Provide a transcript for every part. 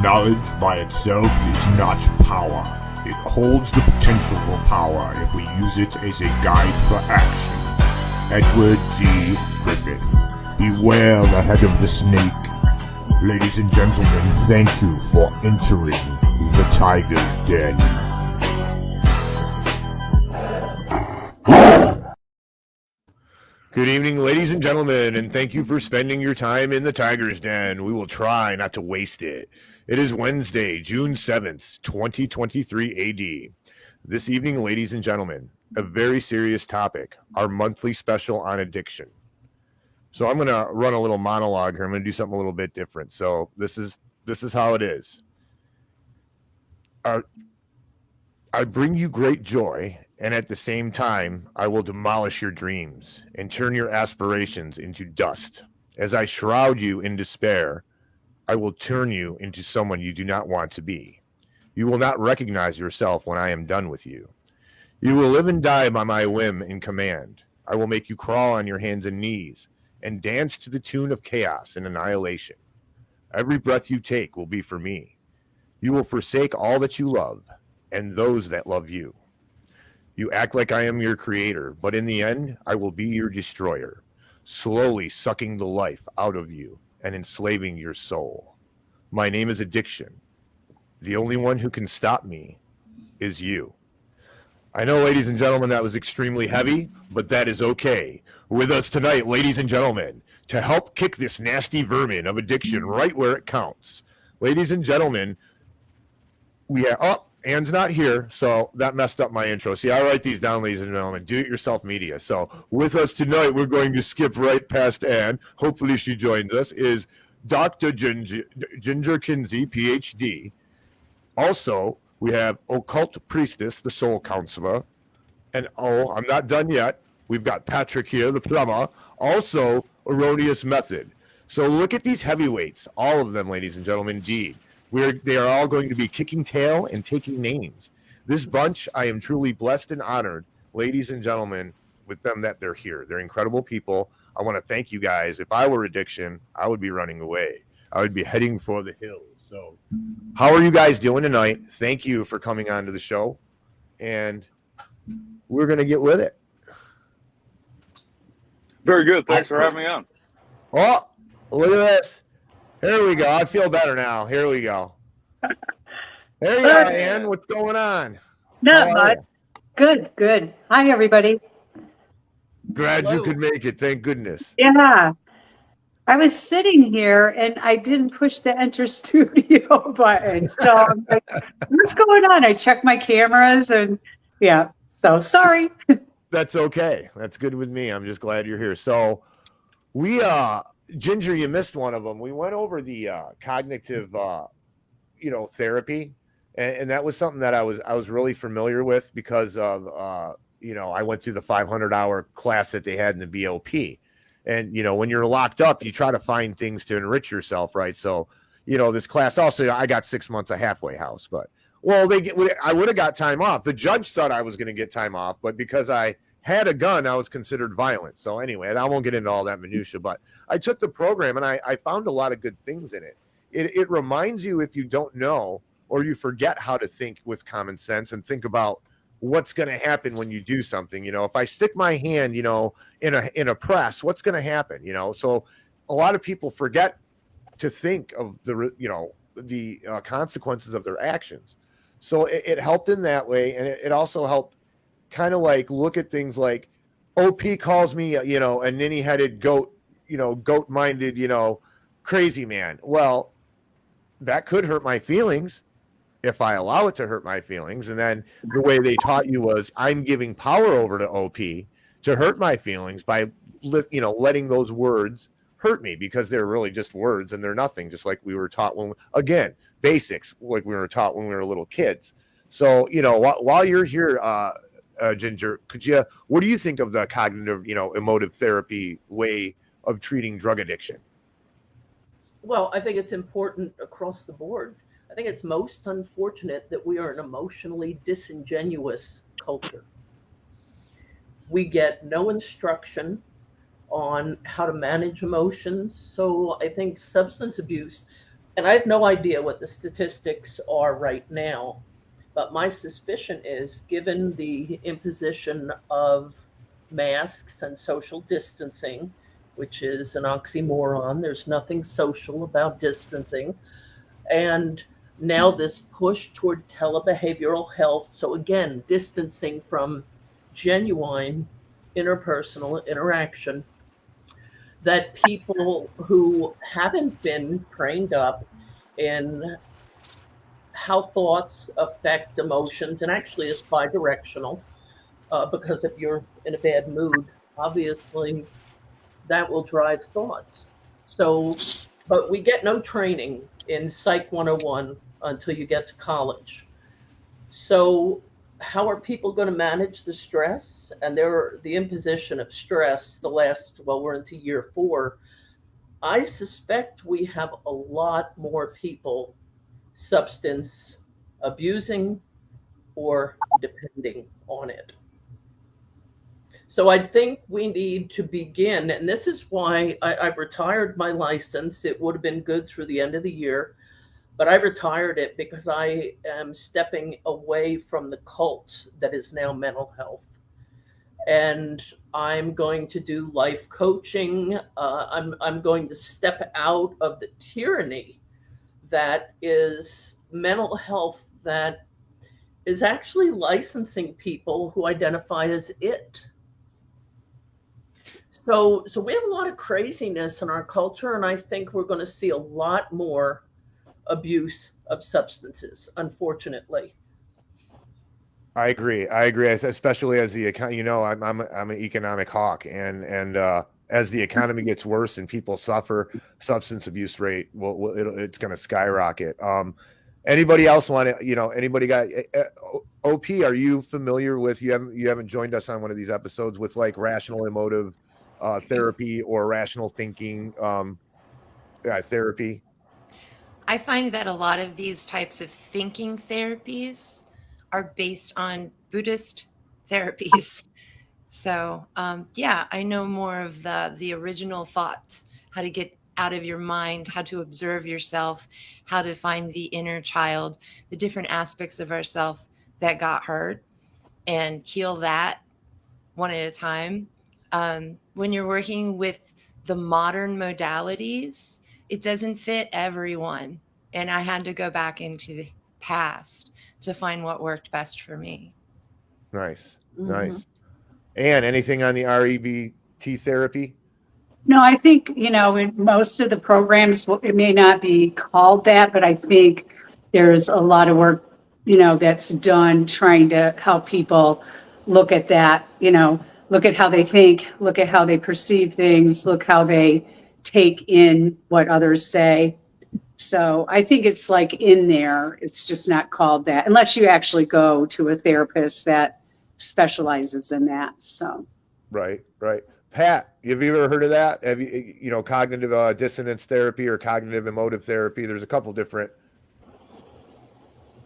Knowledge by itself is not power. It holds the potential for power if we use it as a guide for action. Edward G. Griffith. Beware the head of the snake. Ladies and gentlemen, thank you for entering the Tiger's Den. Good evening, ladies and gentlemen, and thank you for spending your time in the Tiger's Den. We will try not to waste it. It is Wednesday, June 7th, 2023 AD. This evening, ladies and gentlemen, a very serious topic, our monthly special on addiction. So I'm going to run a little monologue here. I'm going to do something a little bit different. So this is how it is. I bring you great joy, and at the same time, I will demolish your dreams and turn your aspirations into dust. As I shroud you in despair, I will turn you into someone you do not want to be. You will not recognize yourself when I am done with you. You will live and die by my whim and command. I will make you crawl on your hands and knees and dance to the tune of chaos and annihilation. Every breath you take will be for me. You will forsake all that you love and those that love you. You act like I am your creator, but in the end, I will be your destroyer, slowly sucking the life out of you and enslaving your soul. My name is addiction. The only one who can stop me is you. I know, ladies and gentlemen, that was extremely heavy, but that is okay. With us tonight, ladies and gentlemen, to help kick this nasty vermin of addiction right where it counts. Ladies and gentlemen, we have... Anne's not here, so that messed up my intro. See, I write these down, ladies and gentlemen. Do-it-yourself media. So with us tonight, we're going to skip right past Anne. Hopefully she joins us, is Dr. Ginger Kinsey PHD. Also, we have Occult Priestess, the soul counselor. And, I'm not done yet. We've got Patrick here, the plumber. Also, Erroneous method. So look at these heavyweights. All of them, ladies and gentlemen, indeed. They are all going to be kicking tail and taking names. This bunch, I am truly blessed and honored, ladies and gentlemen, with them that they're here. They're incredible people. I want to thank you guys. If I were addiction, I would be running away. I would be heading for the hills. So how are you guys doing tonight? Thank you for coming on to the show. And we're going to get with it. Very good. Thanks for having me on. Oh, look at this. Here we go. I feel better now. Here we go. There you are, Ann. What's going on? Not much. Good. Hi, everybody. Glad you could make it. Thank goodness. Yeah. I was sitting here and I didn't push the enter studio button. So I'm like, what's going on? I checked my cameras and so sorry. That's okay. That's good with me. I'm just glad you're here. So we Ginger, you missed one of them. We went over the cognitive, therapy, and that was something that I was really familiar with because of, I went through the 500-hour class that they had in the BOP, and when you're locked up, you try to find things to enrich yourself, right? So, this class also, I got 6 months of halfway house, but I would have got time off. The judge thought I was going to get time off, but because I had a gun, I was considered violent. So anyway, I won't get into all that minutia, but I took the program and I found a lot of good things in it. It reminds you, if you don't know or you forget how to think with common sense and think about what's going to happen when you do something. If I stick my hand, in a press, what's going to happen? So a lot of people forget to think of the consequences of their actions. So it helped in that way, and it also helped kind of like look at things like OP calls me, a ninny-headed goat-minded, crazy man. Well, that could hurt my feelings if I allow it to hurt my feelings. And then the way they taught you was I'm giving power over to OP to hurt my feelings by, letting those words hurt me because they're really just words and they're nothing, just like we were taught again, basics, like we were taught when we were little kids. So, while you're here, Ginger, what do you think of the cognitive, emotive therapy way of treating drug addiction? Well, I think it's important across the board. I think it's most unfortunate that we are an emotionally disingenuous culture. We get no instruction on how to manage emotions. So I think substance abuse And I have no idea what the statistics are right now, but my suspicion is, given the imposition of masks and social distancing, which is an oxymoron, there's nothing social about distancing, and now this push toward telebehavioral health. So, again, distancing from genuine interpersonal interaction, that people who haven't been trained up in how thoughts affect emotions, and actually it's bidirectional, because if you're in a bad mood, obviously that will drive thoughts. So, but we get no training in Psych 101 until you get to college. So, how are people going to manage the stress? And the imposition of stress, the last, well, we're into year 4. I suspect we have a lot more people substance abusing or depending on it. So I think we need to begin, and this is why I've retired my license. It would have been good through the end of the year, but I retired it because I am stepping away from the cult that is now mental health. And I'm going to do life coaching. I'm going to step out of the tyranny that is mental health, that is actually licensing people who identify as it. So we have a lot of craziness in our culture, and I think we're going to see a lot more abuse of substances, unfortunately. I agree. Especially as the account. I'm an economic hawk, and as the economy gets worse and people suffer, substance abuse rate it's going to skyrocket. Anybody else want to? Anybody got? OP, are you familiar with? You haven't joined us on one of these episodes with like rational emotive therapy or rational thinking therapy? I find that a lot of these types of thinking therapies are based on Buddhist therapies. So, yeah, I know more of the original thought, how to get out of your mind, how to observe yourself, how to find the inner child, the different aspects of ourself that got hurt, and heal that one at a time. When you're working with the modern modalities, it doesn't fit everyone. And I had to go back into the past to find what worked best for me. Nice. Mhm. Nice. And anything on the REBT therapy? No, I think, in most of the programs, it may not be called that, but I think there's a lot of work, that's done trying to help people look at that, look at how they think, look at how they perceive things, look how they take in what others say. So I think it's like in there. It's just not called that unless you actually go to a therapist that specializes in that. So. Right. Pat, have you ever heard of that? Have you, cognitive dissonance therapy or cognitive emotive therapy? There's a couple different.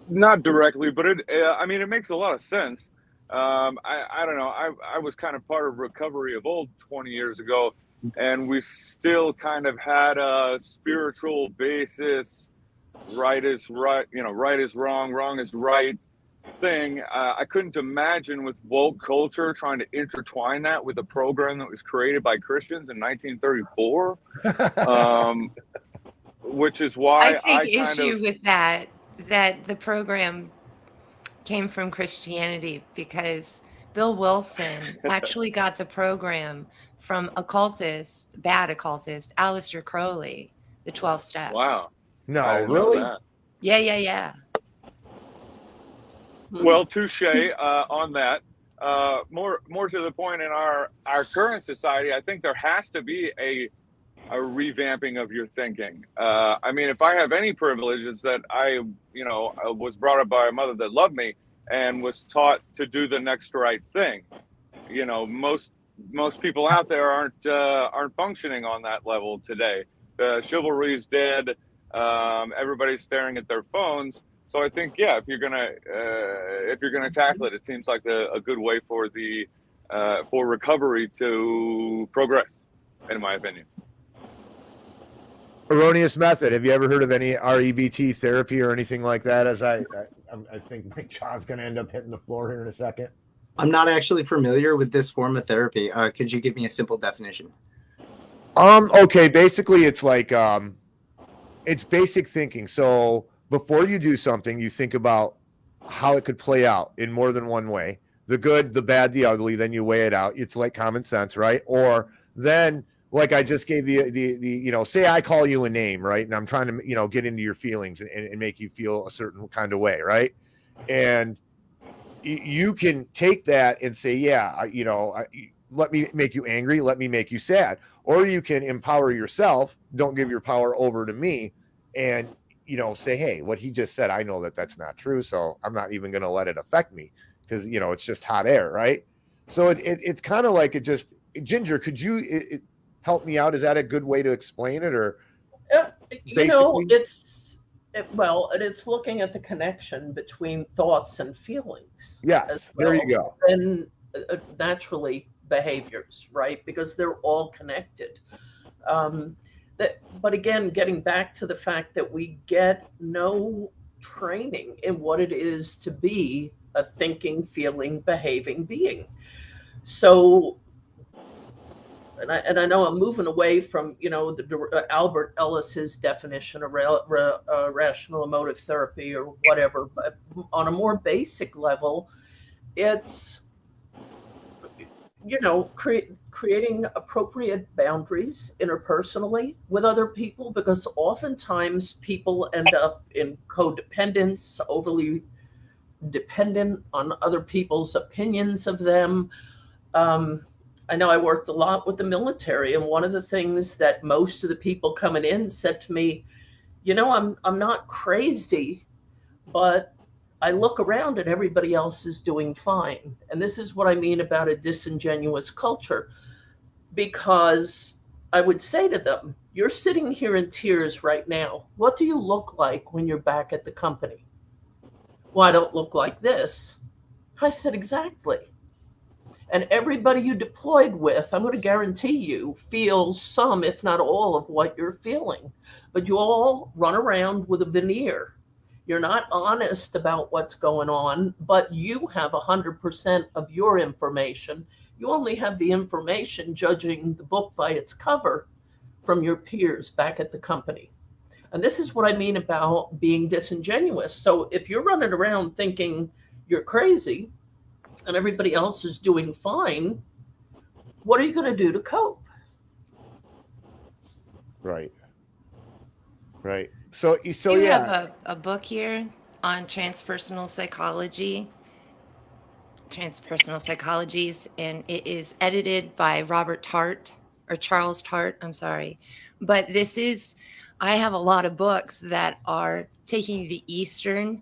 Not directly, but it makes a lot of sense. I don't know. I was kind of part of recovery of old 20 years ago, and we still kind of had a spiritual basis. Right is right, right is wrong, wrong is right thing. I couldn't imagine with woke culture trying to intertwine that with a program that was created by Christians in 1934, which is why I take issue with that the program came from Christianity, because Bill Wilson actually got the program from bad occultist, Aleister Crowley, the 12 steps. Wow. No, I didn't know really? that. Yeah. Well, touche on that. More to the point, in our current society, I think there has to be a revamping of your thinking. If I have any privilege, it's that I was brought up by a mother that loved me and was taught to do the next right thing. Most people out there aren't functioning on that level today. Chivalry is dead. Everybody's staring at their phones. So I think, yeah, if you're gonna tackle it, it seems like a good way for recovery to progress, in my opinion. Erroneous method. Have you ever heard of any REBT therapy or anything like that? As I think my jaw's going to end up hitting the floor here in a second. I'm not actually familiar with this form of therapy. Could you give me a simple definition? Okay. Basically, it's like it's basic thinking. So before you do something, you think about how it could play out in more than one way: the good, the bad, the ugly. Then you weigh it out. It's like common sense, right? Or then, like I just gave the say I call you a name, right? And I'm trying to get into your feelings and make you feel a certain kind of way, right? And you can take that and say, yeah, let me make you angry, let me make you sad. Or you can empower yourself, don't give your power over to me, and say, hey, what he just said, I know that that's not true, so I'm not even going to let it affect me, because it's just hot air, right? So it's kind of like Ginger, could you help me out? Is that a good way to explain it? Or it's looking at the connection between thoughts and feelings. Yes, there you go. And naturally behaviors, right? Because they're all connected. But again, getting back to the fact that we get no training in what it is to be a thinking, feeling, behaving being. So, and I know I'm moving away from Albert Ellis's definition of rational emotive therapy or whatever, but on a more basic level, it's creating appropriate boundaries interpersonally with other people, because oftentimes people end up in codependence, overly dependent on other people's opinions of them. I know I worked a lot with the military, and one of the things that most of the people coming in said to me, I'm not crazy, but I look around and everybody else is doing fine. And this is what I mean about a disingenuous culture, because I would say to them, you're sitting here in tears right now. What do you look like when you're back at the company? Well, I don't look like this. I said, exactly. And everybody you deployed with, I'm going to guarantee you, feels some, if not all, of what you're feeling. But you all run around with a veneer. You're not honest about what's going on, but you have 100% of your information. You only have the information, judging the book by its cover, from your peers back at the company. And this is what I mean about being disingenuous. So if you're running around thinking you're crazy and everybody else is doing fine, what are you going to do to cope? Right. So You yeah. have a book here on transpersonal psychologies, and it is edited by Charles Tart. I'm sorry. But I have a lot of books that are taking the Eastern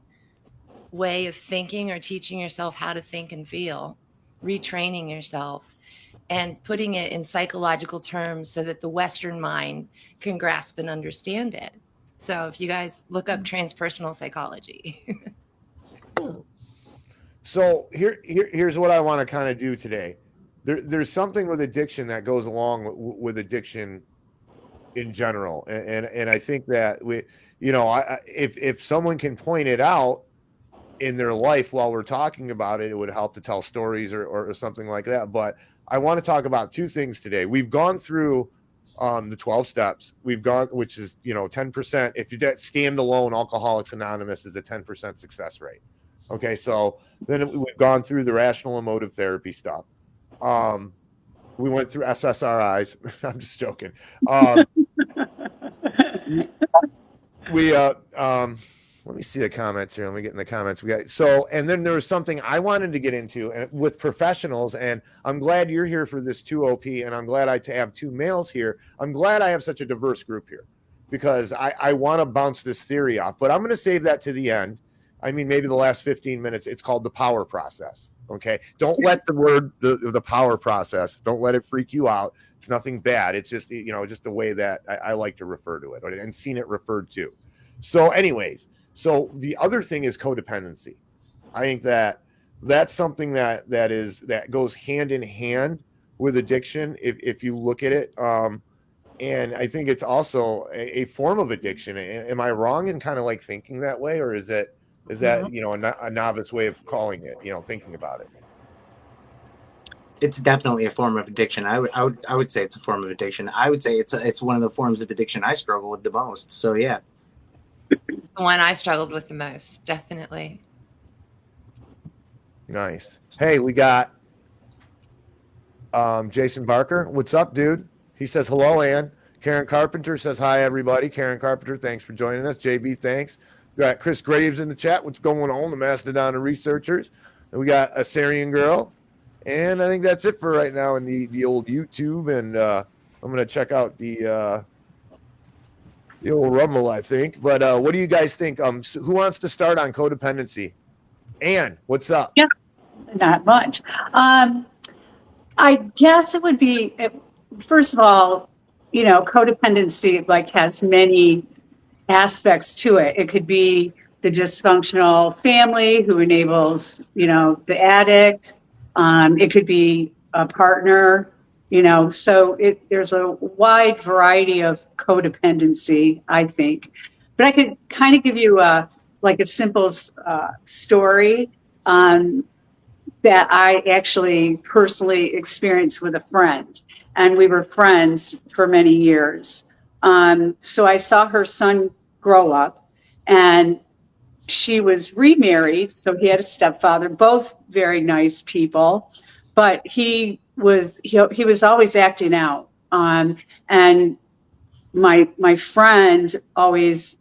way of thinking, or teaching yourself how to think and feel, retraining yourself, and putting it in psychological terms so that the Western mind can grasp and understand it. So if you guys look up transpersonal psychology. So here's what I want to kind of do today. There's something with addiction that goes along with addiction in general, and I think that if someone can point it out in their life while we're talking about it, it would help to tell stories or something like that. But I want to talk about two things today. We've gone through the 12 steps. Which is 10%. If you stand alone, Alcoholics Anonymous is a 10% success rate. Okay, so then we've gone through the rational emotive therapy stuff. We went through SSRIs. I'm just joking. Let me see the comments here. Let me get in the comments. And then there was something I wanted to get into with professionals, and I'm glad you're here for this too, OP, and I'm glad I have two males here. I'm glad I have such a diverse group here, because I want to bounce this theory off, but I'm going to save that to the end. I mean, maybe the last 15 minutes. It's called the power process. Okay. Don't let the word, the power process, don't let it freak you out. It's nothing bad. It's just, just the way that I like to refer to it, and seen it referred to. So anyways, so the other thing is codependency. I think that's something that goes hand in hand with addiction. If you look at it, And I think it's also a form of addiction. Am I wrong in kind of like thinking that way, or is that a novice way of calling it? Thinking about it. It's definitely a form of addiction. I would say it's a form of addiction. I would say it's one of the forms of addiction I struggle with the most. So yeah. It's the one I struggled with the most, definitely. Nice. Hey, we got Jason Barker. What's up, dude? He says hello, Ann. Karen Carpenter says hi, everybody. Karen Carpenter, thanks for joining us. JB, thanks. We got Chris Graves in the chat. What's going on? The Mastodon of researchers. And we got a Syrian girl. And I think that's it for right now in the old YouTube. And I'm going to check out the old Rumble, I think. But what do you guys think? So who wants to start on codependency? Ann, what's up? Yeah, not much. I guess it would be, first of all, codependency like has many aspects to it. It could be the dysfunctional family who enables, the addict. It could be a partner, so there's a wide variety of codependency, I think. But I could kind of give you a simple story that I actually personally experienced with a friend, and we were friends for many years. So I saw her son grow up, and she was remarried, so he had a stepfather, both very nice people, but he was always acting out. And my friend always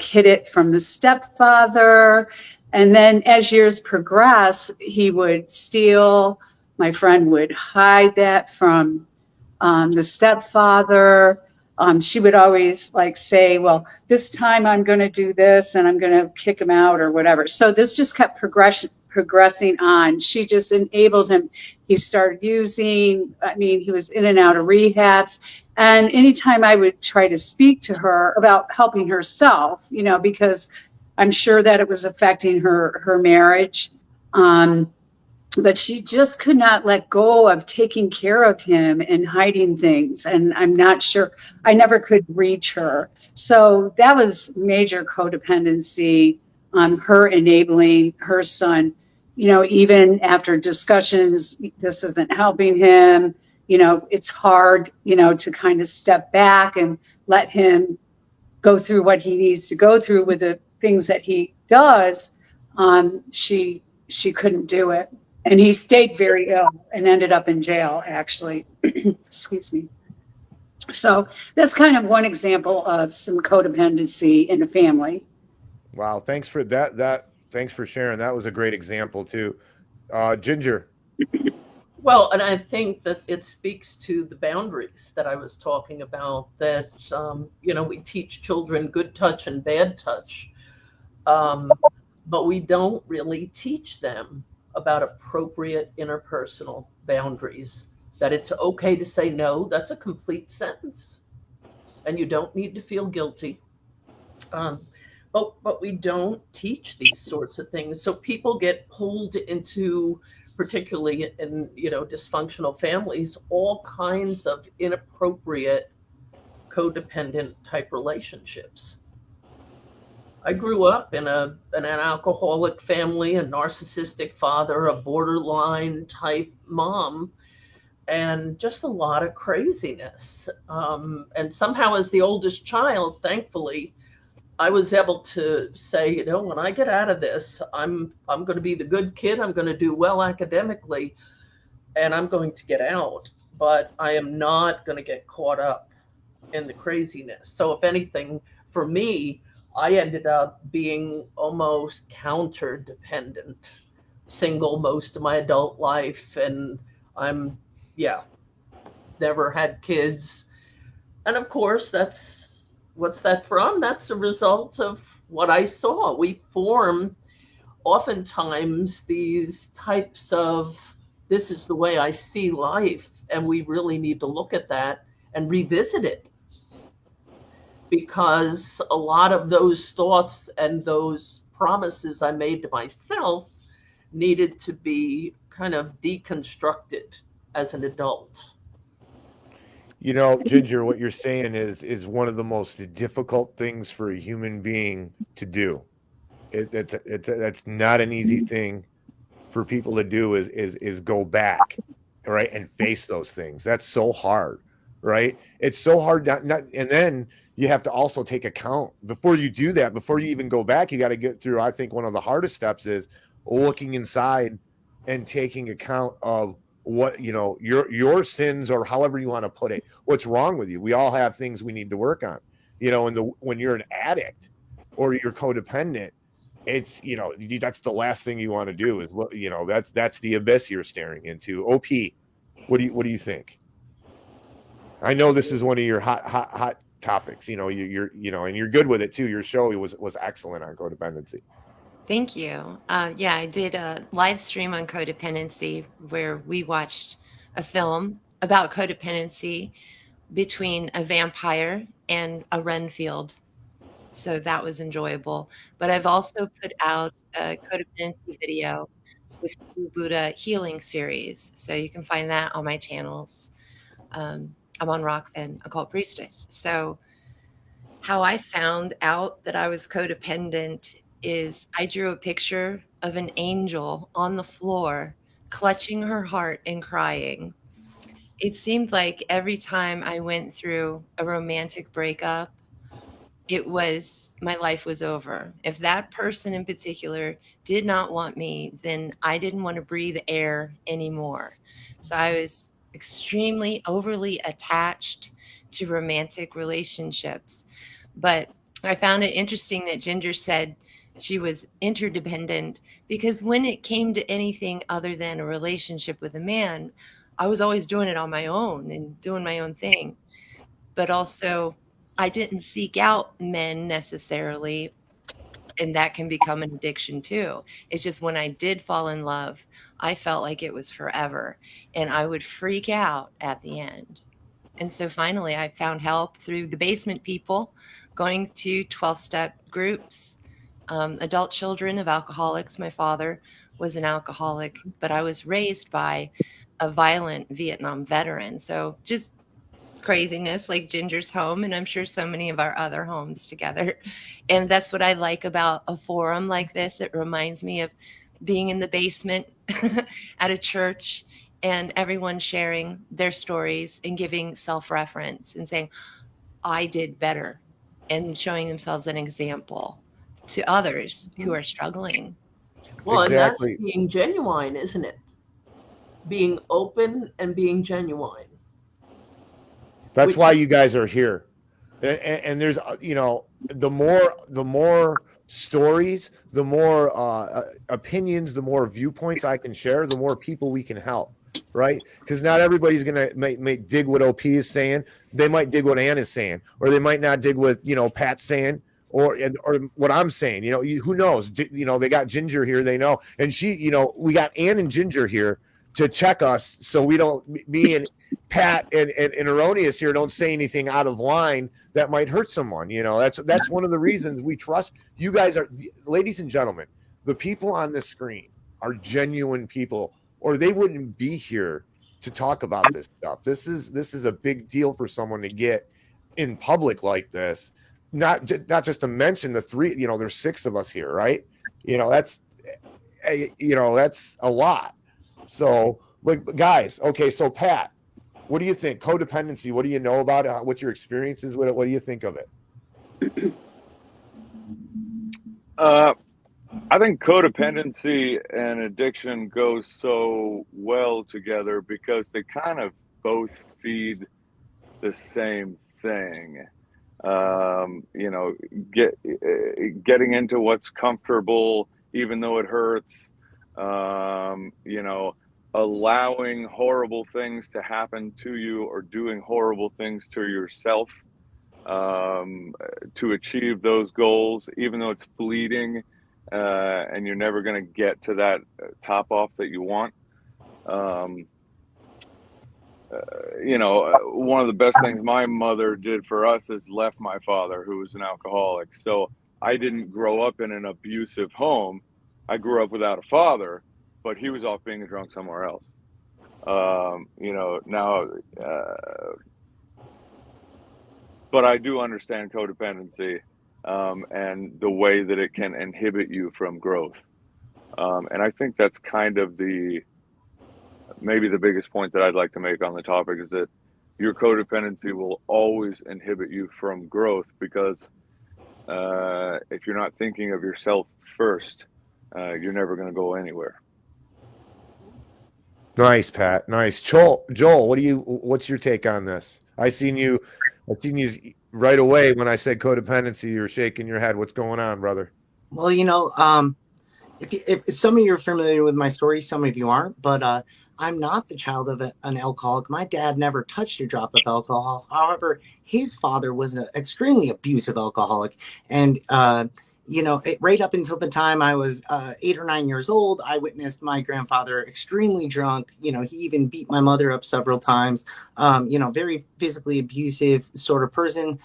hid it from the stepfather. And then as years progress, he would steal. My friend would hide that from the stepfather. She would always say, well, this time I'm going to do this and I'm going to kick him out or whatever. So this just kept progressing on. She just enabled him. He started using, he was in and out of rehabs. And anytime I would try to speak to her about helping herself, because I'm sure that it was affecting her marriage. But she just could not let go of taking care of him and hiding things. And I'm not sure, I never could reach her. So that was major codependency on her enabling her son, even after discussions, this isn't helping him. It's hard, to kind of step back and let him go through what he needs to go through with the things that he does. She couldn't do it. And he stayed very ill and ended up in jail, actually. Excuse me. So that's kind of one example of some codependency in a family. Wow, thanks for that. Thanks for sharing. That was a great example too. Ginger. Well, and I think that it speaks to the boundaries that I was talking about, that, we teach children good touch and bad touch, but we don't really teach them about appropriate interpersonal boundaries, that it's okay to say no. That's a complete sentence, and you don't need to feel guilty. But we don't teach these sorts of things. So people get pulled into, particularly in, dysfunctional families, all kinds of inappropriate codependent type relationships. I grew up in an alcoholic family, a narcissistic father, a borderline type mom, and just a lot of craziness. And somehow, as the oldest child, thankfully, I was able to say, when I get out of this, I'm going to be the good kid. I'm going to do well academically, and I'm going to get out. But I am not going to get caught up in the craziness. So if anything, for me, I ended up being almost counter-dependent, single most of my adult life, and never had kids. And of course, what's that from? That's a result of what I saw. We form oftentimes these types of, this is the way I see life, and we really need to look at that and revisit it. Because a lot of those thoughts and those promises I made to myself needed to be kind of deconstructed as an adult. You know, Ginger, what you're saying is one of the most difficult things for a human being to do. That's not an easy thing for people to do is go back, right, and face those things. That's so hard, right? It's so hard not and then you have to also take account before you do that, before you even go back, you got to get through. I think one of the hardest steps is looking inside and taking account of what your sins, or however you want to put it, what's wrong with you. We all have things we need to work on, and when you're an addict or you're codependent, it's that's the last thing you want to do is that's the abyss you're staring into. OP, what do you think? I know this is one of your hot topics. You're and you're good with it too. Your show was excellent on codependency. Thank you. Yeah, I did a live stream on codependency where we watched a film about codependency between a vampire and a Renfield. So that was enjoyable. But I've also put out a codependency video with True Buddha Healing Series. So you can find that on my channels. I'm on Rockfin, Occult Priestess. So how I found out that I was codependent is I drew a picture of an angel on the floor, clutching her heart and crying. It seemed like every time I went through a romantic breakup, my life was over. If that person in particular did not want me, then I didn't want to breathe air anymore. So I was extremely overly attached to romantic relationships. But I found it interesting that Ginger said she was interdependent, because when it came to anything other than a relationship with a man, I was always doing it on my own and doing my own thing. But also, I didn't seek out men necessarily, and that can become an addiction too. It's just when I did fall in love, I felt like it was forever, and I would freak out at the end. And so finally, I found help through the basement people, going to 12-step groups, adult children of alcoholics. My father was an alcoholic, but I was raised by a violent Vietnam veteran. So just craziness like Ginger's home, and I'm sure so many of our other homes together. And that's what I like about a forum like this. It reminds me of being in the basement at a church and everyone sharing their stories and giving self-reference and saying, I did better, and showing themselves an example to others who are struggling. Well, and that's Exactly. being genuine, isn't it? Being open and being genuine. That's Which why you guys are here. And there's the more stories, the more opinions, the more viewpoints I can share, the more people we can help, right? Because not everybody's gonna may dig what OP is saying. They might dig what Ann is saying, or they might not dig what Pat's saying, or what I'm saying. Who knows? They got Ginger here, they know, and we got Ann and Ginger here to check us, so we don't, me and Pat and Erroneous here don't say anything out of line that might hurt someone. That's one of the reasons we trust you guys. Ladies and gentlemen, the people on the screen are genuine people, or they wouldn't be here to talk about this stuff. This is a big deal for someone to get in public like this. Not just to mention the three. There's six of us here, right? That's a lot. So, guys, okay. So, Pat, what do you think? Codependency, what do you know about it? What's your experiences with it? What do you think of it? I think codependency and addiction goes so well together because they kind of both feed the same thing. Getting into what's comfortable, even though it hurts. Allowing horrible things to happen to you, or doing horrible things to yourself to achieve those goals, even though it's fleeting and you're never going to get to that top off that you want. One of the best things my mother did for us is left my father, who was an alcoholic. So I didn't grow up in an abusive home. I grew up without a father, but he was off being a drunk somewhere else. Now but I do understand codependency, and the way that it can inhibit you from growth. And I think that's kind of maybe the biggest point that I'd like to make on the topic is that your codependency will always inhibit you from growth, because if you're not thinking of yourself first, you're never going to go anywhere. Nice, Pat. Nice. Joel, what's your take on this? I seen you right away when I said codependency. You were shaking your head. What's going on, brother? Well, if some of you are familiar with my story, some of you aren't, but I'm not the child of an alcoholic. My dad never touched a drop of alcohol. However, his father was an extremely abusive alcoholic. And, right up until the time I was 8 or 9 years old, I witnessed my grandfather extremely drunk. He even beat my mother up several times. Very physically abusive sort of person.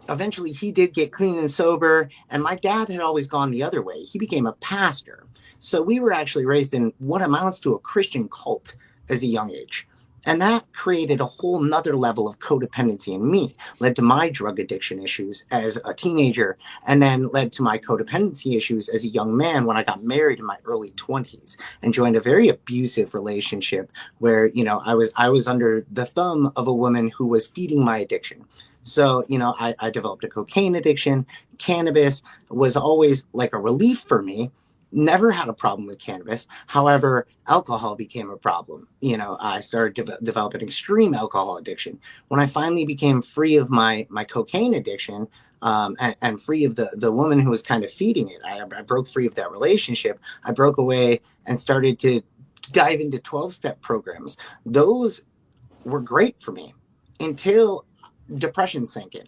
Eventually he did get clean and sober, and my dad had always gone the other way. He became a pastor. So we were actually raised in what amounts to a Christian cult as a young age. And that created a whole nother level of codependency in me, led to my drug addiction issues as a teenager, and then led to my codependency issues as a young man when I got married in my early 20s and joined a very abusive relationship where, I was under the thumb of a woman who was feeding my addiction. So, I developed a cocaine addiction. Cannabis was always like a relief for me. Never had a problem with cannabis. However, alcohol became a problem. I started developing extreme alcohol addiction. When I finally became free of my cocaine addiction, and free of the woman who was kind of feeding it, I broke free of that relationship. I broke away and started to dive into 12-step programs. Those were great for me until depression sank in.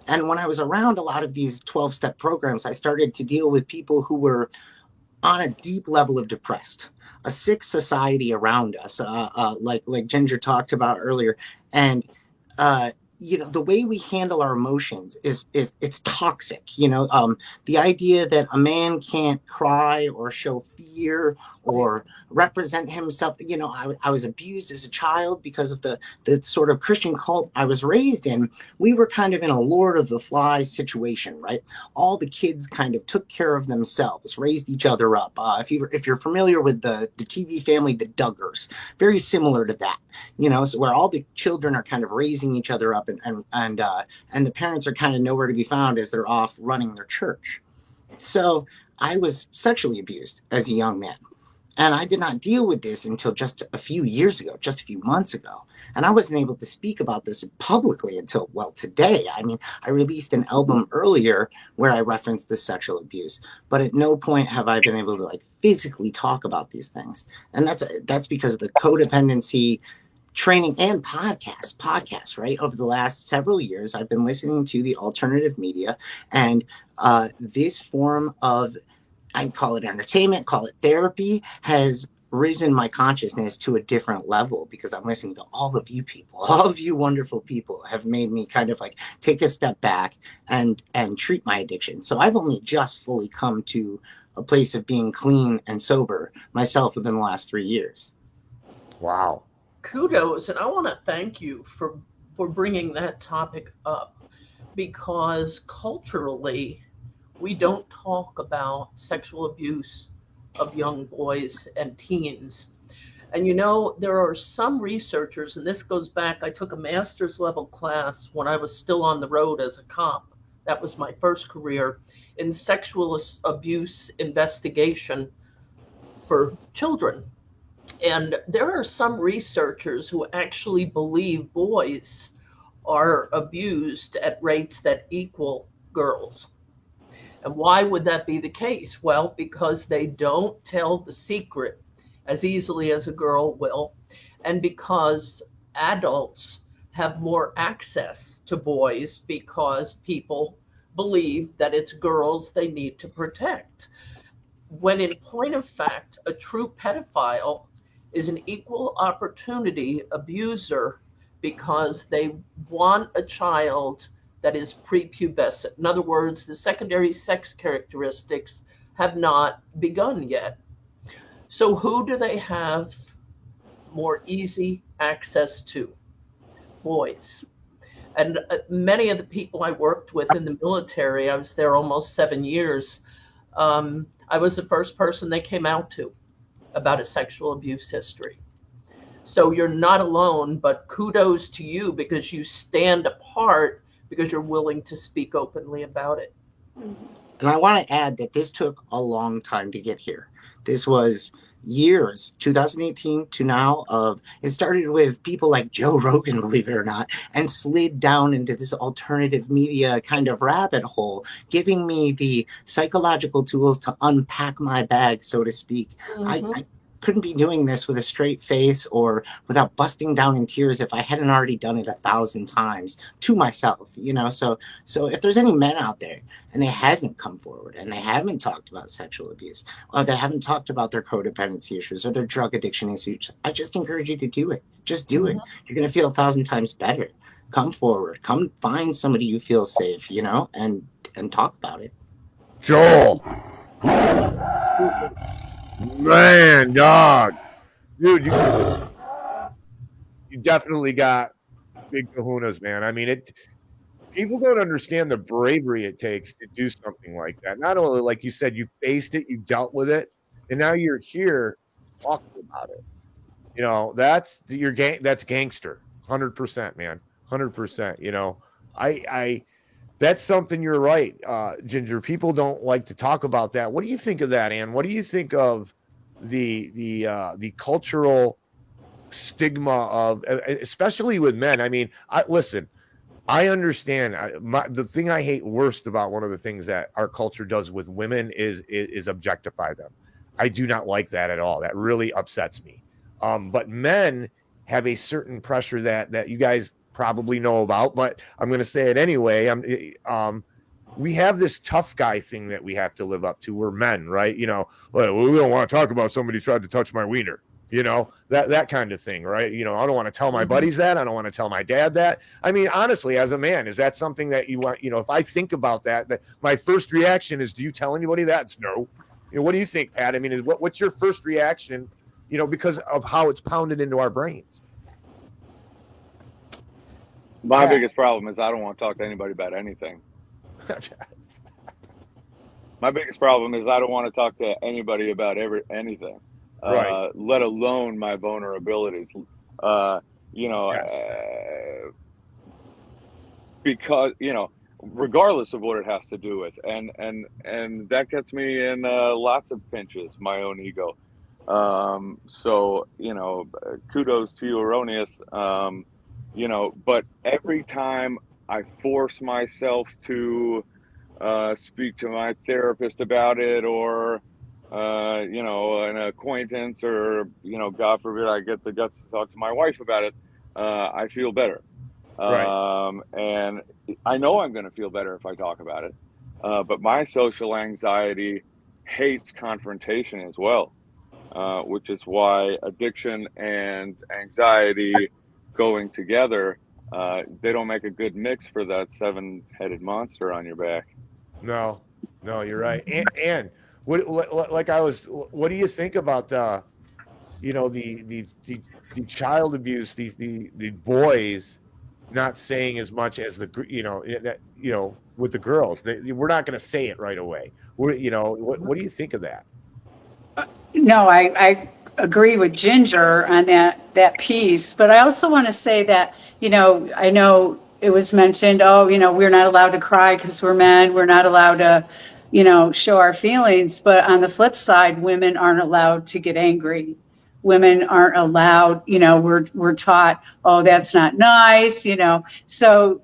And when I was around a lot of these 12-step programs, I started to deal with people who were on a deep level of depressed, a sick society around us, like Ginger talked about earlier. And the way we handle our emotions is it's toxic. The idea that a man can't cry or show fear or represent himself. I was abused as a child because of the sort of Christian cult I was raised in. We were kind of in a Lord of the Flies situation, right? All the kids kind of took care of themselves, raised each other up. If you're familiar with the TV family, the Duggars, very similar to that. So where all the children are kind of raising each other up, and the parents are kind of nowhere to be found as they're off running their church. So I was sexually abused as a young man. And I did not deal with this until just a few years ago, just a few months ago. And I wasn't able to speak about this publicly until, today. I mean, I released an album earlier where I referenced the sexual abuse, but at no point have I been able to physically talk about these things. And that's because of the codependency training and podcasts, right? Over the last several years, I've been listening to the alternative media, and this form of, I call it entertainment, call it therapy, has risen my consciousness to a different level because I'm listening to all of you people. All of you wonderful people have made me kind of take a step back and treat my addiction. So I've only just fully come to a place of being clean and sober myself within the last 3 years. Wow. Kudos, and I want to thank you for bringing that topic up, because culturally we don't talk about sexual abuse of young boys and teens. And there are some researchers, and this goes back, I took a master's level class when I was still on the road as a cop. That was my first career in sexual abuse investigation for children. And there are some researchers who actually believe boys are abused at rates that equal girls. And why would that be the case? Well, because they don't tell the secret as easily as a girl will, and because adults have more access to boys because people believe that it's girls they need to protect. When in point of fact, a true pedophile is an equal opportunity abuser because they want a child that is prepubescent. In other words, the secondary sex characteristics have not begun yet. So who do they have more easy access to? Boys. And many of the people I worked with in the military, I was there almost 7 years. I was the first person they came out to about a sexual abuse history. So you're not alone, but kudos to you because you stand apart because you're willing to speak openly about it. And I want to add that this took a long time to get here. This was years, 2018 to now, of it started with people like Joe Rogan, believe it or not, and slid down into this alternative media kind of rabbit hole, giving me the psychological tools to unpack my bag, so to speak. I couldn't be doing this with a straight face or without busting down in tears if I hadn't already done it 1,000 times to myself, you know. So if there's any men out there and they haven't come forward and they haven't talked about sexual abuse, or they haven't talked about their codependency issues or their drug addiction issues, I just encourage you to do it. Just do it. You're going to feel 1,000 times better. Come forward. Come find somebody you feel safe, you know, and talk about it. Joel. Man, dog. Dude, you definitely got big kahunas, man. I mean, people don't understand the bravery it takes to do something like that. Not only, like you said, you faced it, you dealt with it, and now you're here talking about it. You know, that's gangster. 100%, man. 100%. You know, that's something, you're right, Ginger. People don't like to talk about that. What do you think of that, Ann? What do you think of the cultural stigma of, especially with men? I mean, listen, I understand. The thing I hate worst about one of the things that our culture does with women is objectify them. I do not like that at all. That really upsets me. But men have a certain pressure that you guys probably know about, but I'm going to say it anyway. We have this tough guy thing that we have to live up to. We're men, right? You know, well, we don't want to talk about somebody tried to touch my wiener, you know, that kind of thing, right? You know, I don't want to tell my buddies that. I don't want to tell my dad that. I mean, honestly, as a man, is that something that you want? You know, if I think about that my first reaction is, do you tell anybody that? It's no. You know, what do you think, Pat? I mean, what's your first reaction, you know, because of how it's pounded into our brains? My biggest problem is I don't want to talk to anybody about anything. My biggest problem is I don't want to talk to anybody about anything, right. Let alone my vulnerabilities. You know, Yes. because, you know, regardless of what it has to do with, and that gets me in lots of pinches, my own ego. So, you know, kudos to you, Erroneous. You know, but every time I force myself to speak to my therapist about it, or you know, an acquaintance, or, you know, God forbid I get the guts to talk to my wife about it, I feel better. Right. And I know I'm going to feel better if I talk about it. But my social anxiety hates confrontation as well, which is why addiction and anxiety going together, they don't make a good mix for that 7-headed monster on your back. No, you're right. And what do you think about you know, the child abuse, the boys not saying as much as you know, with the girls? We're not going to say it right away. You know, what do you think of that? No, I agree with Ginger on that piece, but I also want to say that, you know, I know it was mentioned, oh, you know, we're not allowed to cry because we're men. We're not allowed to, you know, show our feelings. But on the flip side, women aren't allowed to get angry. Women aren't allowed, you know, we're taught, oh, that's not nice, you know. So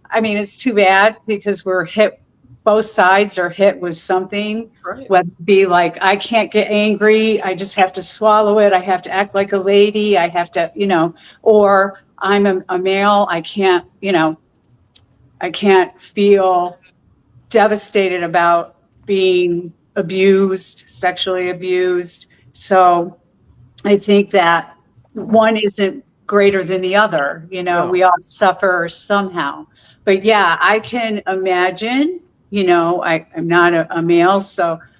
I mean, it's too bad because we're hit, both sides are hit with something, Right. whether it be like, I can't get angry, I just have to swallow it, I have to act like a lady, I have to, you know, or I'm a male, I can't, you know, I can't feel devastated about being abused, sexually abused. So I think that one isn't greater than the other. You know, No. we all suffer somehow. But yeah, I can imagine, you know, I'm not a male,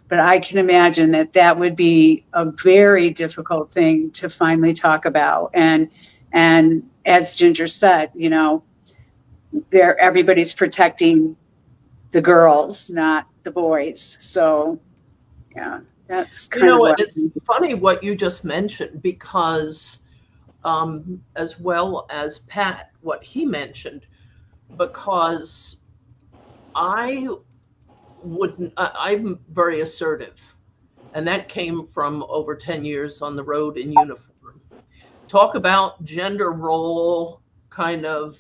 but I can imagine that would be a very difficult thing to finally talk about. And as Ginger said, you know, everybody's protecting the girls, not the boys. So yeah, that's kind of what. It's funny what you just mentioned, because as well as Pat, what he mentioned, because I'm very assertive, and that came from over 10 years on the road in uniform. Talk about gender role kind of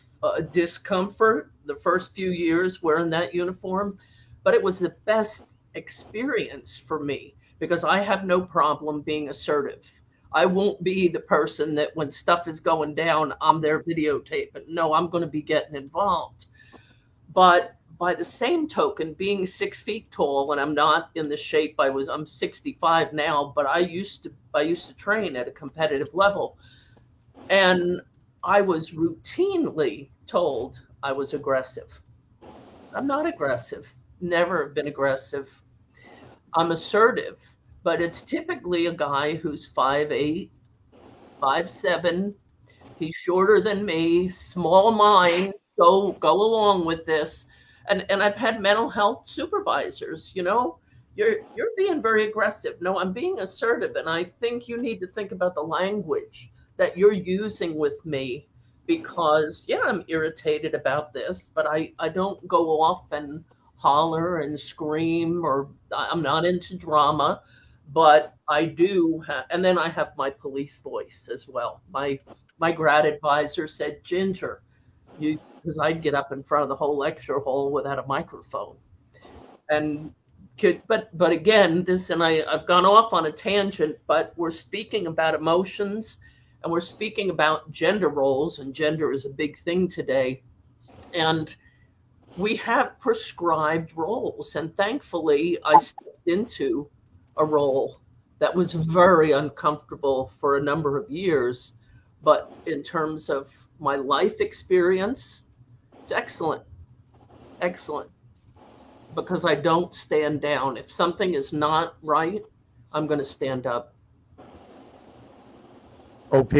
discomfort the first few years wearing that uniform, but it was the best experience for me because I have no problem being assertive. I won't be the person that when stuff is going down, I'm there videotaping. No, I'm going to be getting involved. But by the same token, being 6 feet tall, and I'm not in the shape I'm 65 now, but I used to train at a competitive level. And I was routinely told I was aggressive. I'm not aggressive, never been aggressive. I'm assertive, but it's typically a guy who's 5'8", 5'7". He's shorter than me, small mind, go along with this. And I've had mental health supervisors, you're being very aggressive. No, I'm being assertive. And I think you need to think about the language that you're using with me, because I'm irritated about this, but I don't go off and holler and scream, or I'm not into drama, but I do and then I have my police voice as well. My grad advisor said, Ginger, because I'd get up in front of the whole lecture hall without a microphone. And but again, I've gone off on a tangent, but we're speaking about emotions, and we're speaking about gender roles, and gender is a big thing today. And we have prescribed roles, and thankfully I stepped into a role that was very uncomfortable for a number of years. But in terms of my life experience, it's excellent. Excellent. Because I don't stand down. If something is not right, I'm going to stand up. OP.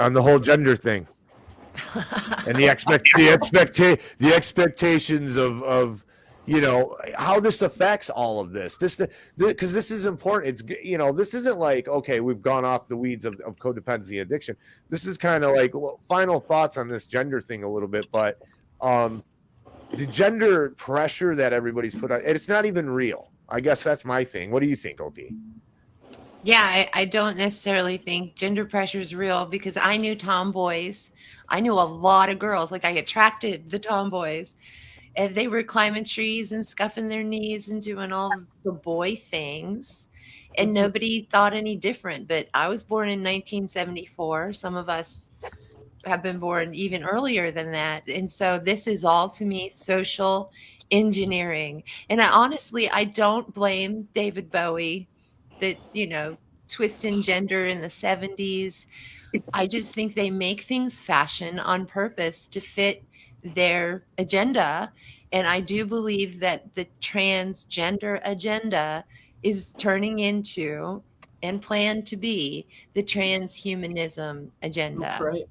On the whole gender thing. And the expectations of how this affects all of this because this is important. It's this isn't like, okay, we've gone off the weeds of codependency addiction. This is kind of like final thoughts on this gender thing a little bit, but the gender pressure that everybody's put on, it's not even real. I guess that's my thing. What do you think, OP? Yeah, I don't necessarily think gender pressure is real, because I knew tomboys. I knew a lot of girls. Like, I attracted the tomboys, and they were climbing trees and scuffing their knees and doing all the boy things, and nobody thought any different. But I was born in 1974. Some of us have been born even earlier than that. And so this is all, to me, social engineering. And I don't blame David Bowie that, twisting gender in the 70s. I just think they make things fashion on purpose to fit their agenda. And I do believe that the transgender agenda is turning into and planned to be the transhumanism agenda. That's right.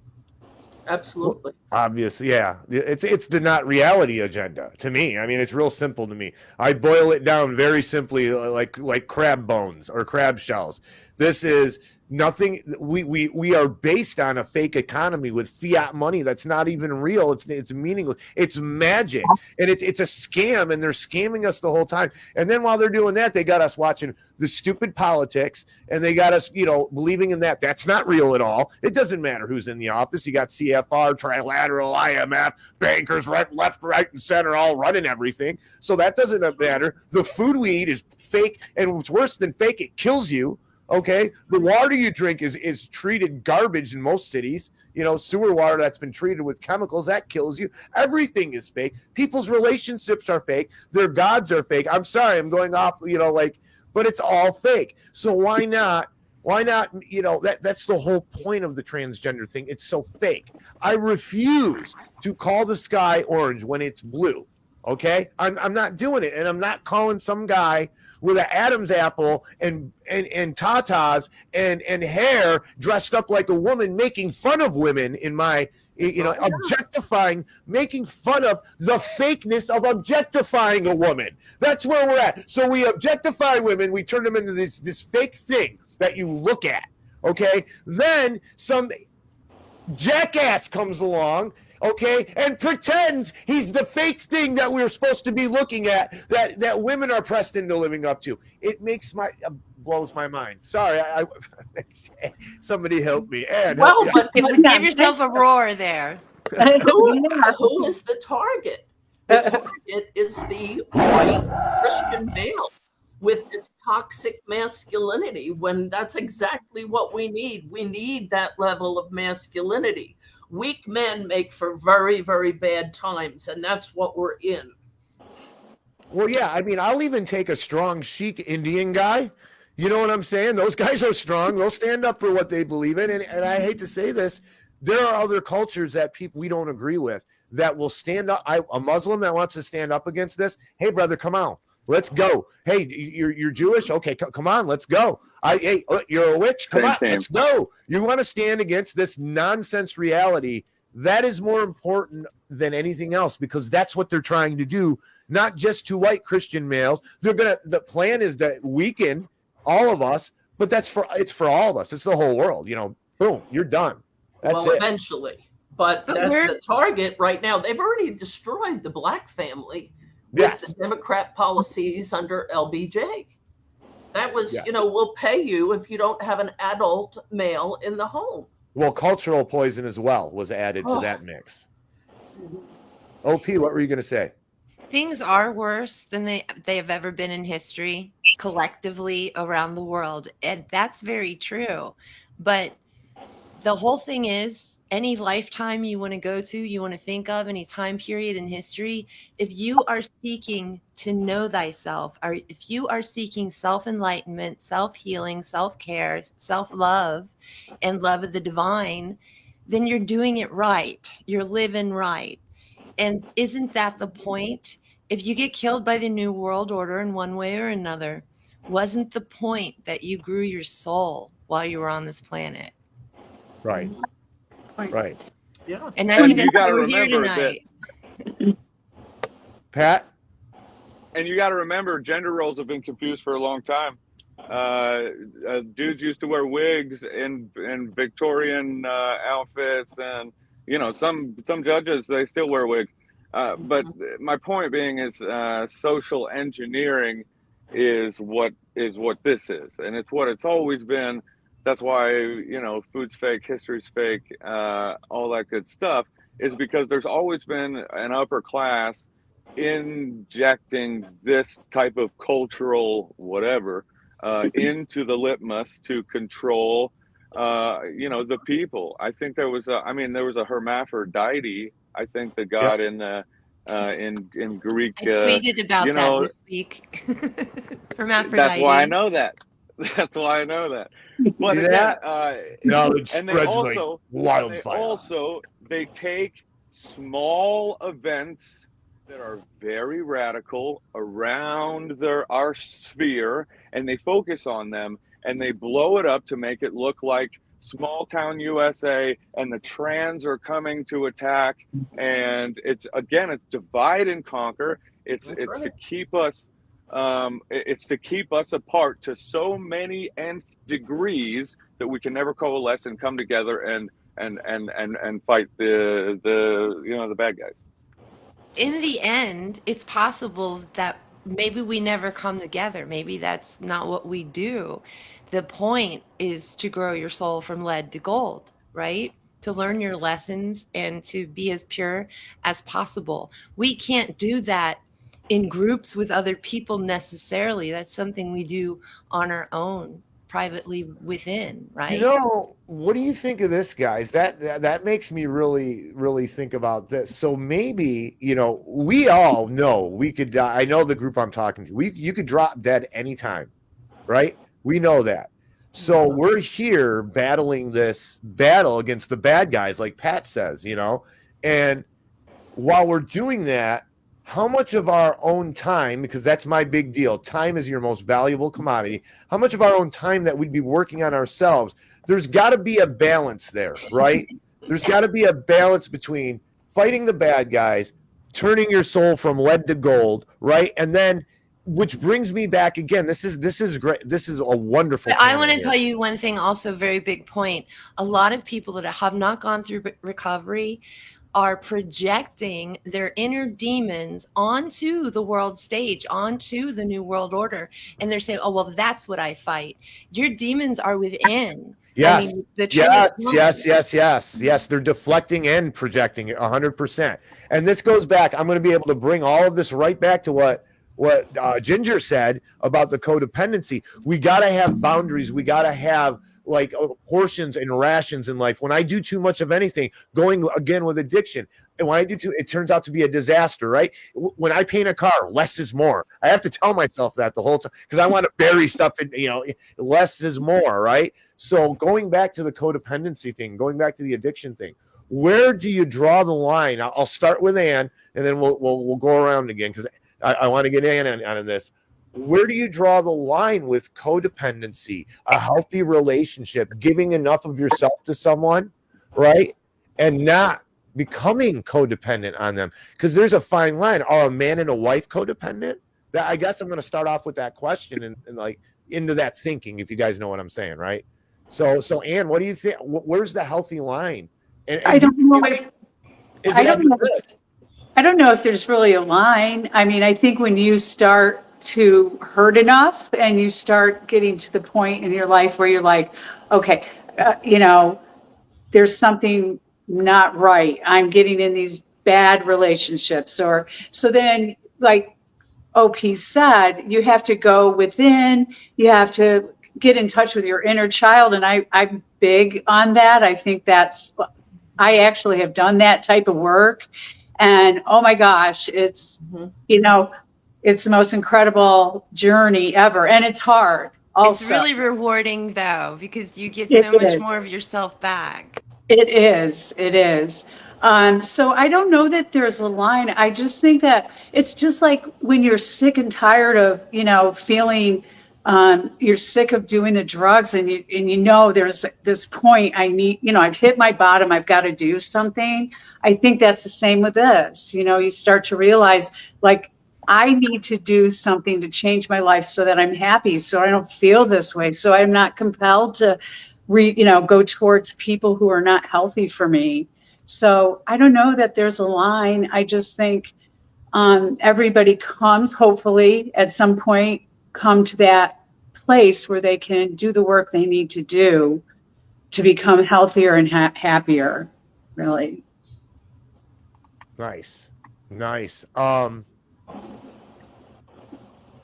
Absolutely. Obviously, yeah. It's the not reality agenda to me. I mean, it's real simple to me. I boil it down very simply, like crab bones or crab shells. This is nothing. We are based on a fake economy with fiat money that's not even real. It's meaningless. It's magic, and it's a scam, and they're scamming us the whole time. And then while they're doing that, they got us watching the stupid politics, and they got us, believing in that. That's not real at all. It doesn't matter who's in the office. You got CFR, Trilateral, IMF, bankers, right, left, right, and center, all running everything. So that doesn't matter. The food we eat is fake, and what's worse than fake, it kills you. Okay, the water you drink is treated garbage in most cities. Sewer water that's been treated with chemicals, that kills you. Everything is fake. People's relationships are fake. Their gods are fake. I'm sorry, I'm going off, but it's all fake. So why not? That's the whole point of the transgender thing. It's so fake. I refuse to call the sky orange when it's blue. Okay, I'm not doing it, and I'm not calling some guy with an Adam's apple and tatas and hair dressed up like a woman making fun of women in my objectifying, making fun of the fakeness of objectifying a woman. That's where we're at. So we objectify women, we turn them into this fake thing that you look at. Okay, then some jackass comes along, okay, and pretends he's the fake thing that we're supposed to be looking at, that women are pressed into living up to. It makes blows my mind. Sorry, I somebody help me. Well, but give yourself a roar there. Who is the target? The target is the white Christian male with this toxic masculinity, when that's exactly what we need. We need that level of masculinity. Weak men make for very, very bad times, and that's what we're in. Well, yeah, I mean, I'll even take a strong Sikh Indian guy. You know what I'm saying? Those guys are strong. They'll stand up for what they believe in. And I hate to say this, there are other cultures that we don't agree with that will stand up. A Muslim that wants to stand up against this, hey, brother, come on. Let's go. Hey, you're Jewish? Okay, come on, let's go. Hey, you're a witch? Come on, let's go. You want to stand against this nonsense reality. That is more important than anything else, because that's what they're trying to do, not just to white Christian males. The plan is to weaken all of us, but it's for all of us. It's the whole world. Boom, you're done. That's it. Eventually. But that's the target right now. They've already destroyed the black family. With the Democrat policies under LBJ. That was, we'll pay you if you don't have an adult male in the home. Well, cultural poison as well was added to that mix. OP, what were you going to say? Things are worse than they have ever been in history, collectively around the world. And that's very true. But the whole thing is, any lifetime you want to go to, you want to think of, any time period in history, if you are seeking to know thyself, or if you are seeking self-enlightenment, self-healing, self-care, self-love, and love of the divine, then you're doing it right. You're living right. And isn't that the point? If you get killed by the New World Order in one way or another, wasn't the point that you grew your soul while you were on this planet? Right. Right. Yeah. And I think that's why we're here remember tonight. Pat? And you got to remember, gender roles have been confused for a long time. Dudes used to wear wigs and Victorian outfits, and some judges, they still wear wigs. But my point being is, social engineering is what this is, and it's what it's always been. That's why, food's fake, history's fake, all that good stuff, is because there's always been an upper class injecting this type of cultural whatever into the litmus to control, the people. I think there was a hermaphrodite, I think, the god in Greek. I tweeted about that this week. Hermaphrodite. That's why I know that. That's why I know that. But again, and they also, like wildfire. They take small events that are very radical around our sphere, and they focus on them, and they blow it up to make it look like small town USA, and the trans are coming to attack, and it's divide and conquer. It's to keep us. It's to keep us apart to so many nth degrees that we can never coalesce and come together and fight the bad guys. In the end, it's possible that maybe we never come together. Maybe that's not what we do. The point is to grow your soul from lead to gold, right? To learn your lessons and to be as pure as possible. We can't do that in groups with other people necessarily. That's something we do on our own, privately within, right? What do you think of this, guys? That makes me really, really think about this. So maybe, we all know we could die. I know the group I'm talking to. You could drop dead anytime, right? We know that. So we're here battling this battle against the bad guys, like Pat says, and while we're doing that, how much of our own time, because that's my big deal, time is your most valuable commodity, how much of our own time that we'd be working on ourselves, there's got to be a balance there, right? There's got to be a balance between fighting the bad guys, turning your soul from lead to gold, right? And then, which brings me back again. This is great. This is a wonderful. But I want to tell you one thing, also very big point. A lot of people that have not gone through recovery are projecting their inner demons onto the world stage, onto the new world order. And they're saying, oh, well, that's what I fight. Your demons are within. Yes. I mean, the truth Yes. They're deflecting and projecting 100%. And this goes back. I'm going to be able to bring all of this right back to what Ginger said about the codependency. We got to have boundaries. We got to have like portions and rations in life. When I do too much of anything, going again with addiction, and when I do too, it turns out to be a disaster, right? When I paint a car, less is more. I have to tell myself that the whole time because I want to bury stuff in, less is more, right? So going back to the codependency thing, going back to the addiction thing, where do you draw the line? I'll start with Ann, and then we'll go around again because I want to get Ann on this. Where do you draw the line with codependency, a healthy relationship, giving enough of yourself to someone, right? And not becoming codependent on them? Because there's a fine line. Are a man and a wife codependent? I guess I'm going to start off with that question and like into that thinking, if you guys know what I'm saying, right? So Ann, what do you think? Where's the healthy line? And I don't know. I don't know if there's really a line. I mean, I think when you start to hurt enough and you start getting to the point in your life where you're like, okay, there's something not right. I'm getting in these bad relationships. So then, like OP said, you have to go within, you have to get in touch with your inner child. And I'm big on that. I think I actually have done that type of work. And oh my gosh, it's, it's the most incredible journey ever. And it's hard also. It's really rewarding though, because you get so much more of yourself back. It is. So I don't know that there's a line. I just think that it's just like when you're sick and tired of, feeling you're sick of doing the drugs and there's this point I've hit my bottom, I've got to do something. I think that's the same with this. You start to realize like I need to do something to change my life so that I'm happy, so I don't feel this way, so I'm not compelled to go towards people who are not healthy for me. So I don't know that there's a line. I just think everybody comes, hopefully at some point, come to that place where they can do the work they need to do to become healthier and happier, really. Nice.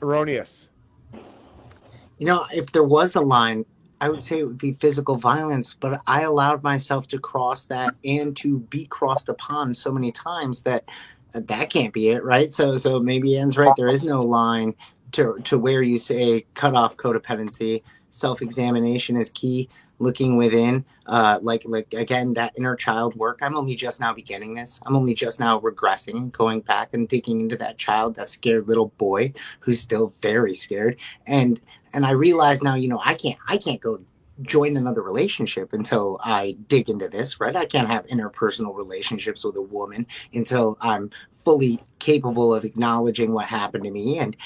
Erroneous. If there was a line, I would say it would be physical violence, but I allowed myself to cross that and to be crossed upon so many times that can't be it, right? So maybe Ann's right. There is no line to where you say cut off codependency. Self-examination is key. Looking within, like again, that inner child work. I'm only just now beginning this. I'm only just now regressing, going back and digging into that child, that scared little boy who's still very scared. And I realize now, I can't go join another relationship until I dig into this, right? I can't have interpersonal relationships with a woman until I'm fully capable of acknowledging what happened to me and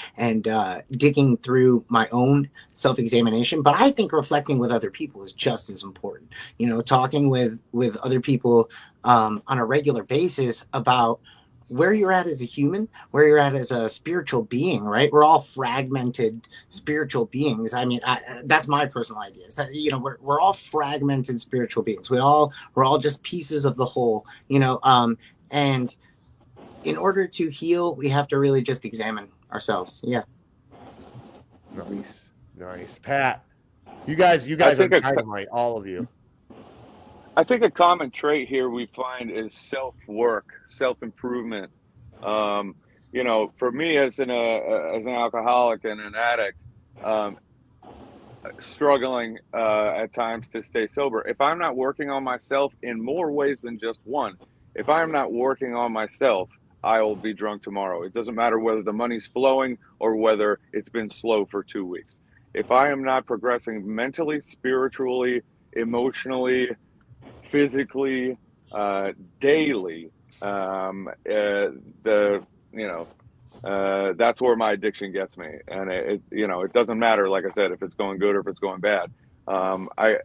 digging through my own self-examination. But I think reflecting with other people is just as important. Talking with other people on a regular basis about where you're at as a human, where you're at as a spiritual being, right? We're all fragmented spiritual beings. I mean, that's my personal idea. Is that, we're all fragmented spiritual beings. We're all just pieces of the whole, and in order to heal, we have to really just examine ourselves. Yeah. Nice. Pat, you guys are dynamite, all of you. I think a common trait here we find is self-work, self-improvement. For me as an alcoholic and an addict, struggling at times to stay sober, if I'm not working on myself in more ways than just one, if I'm not working on myself, I'll be drunk tomorrow. It doesn't matter whether the money's flowing or whether it's been slow for 2 weeks. If I am not progressing mentally, spiritually, emotionally, physically, daily, that's where my addiction gets me. And it doesn't matter, like I said, if it's going good or if it's going bad. I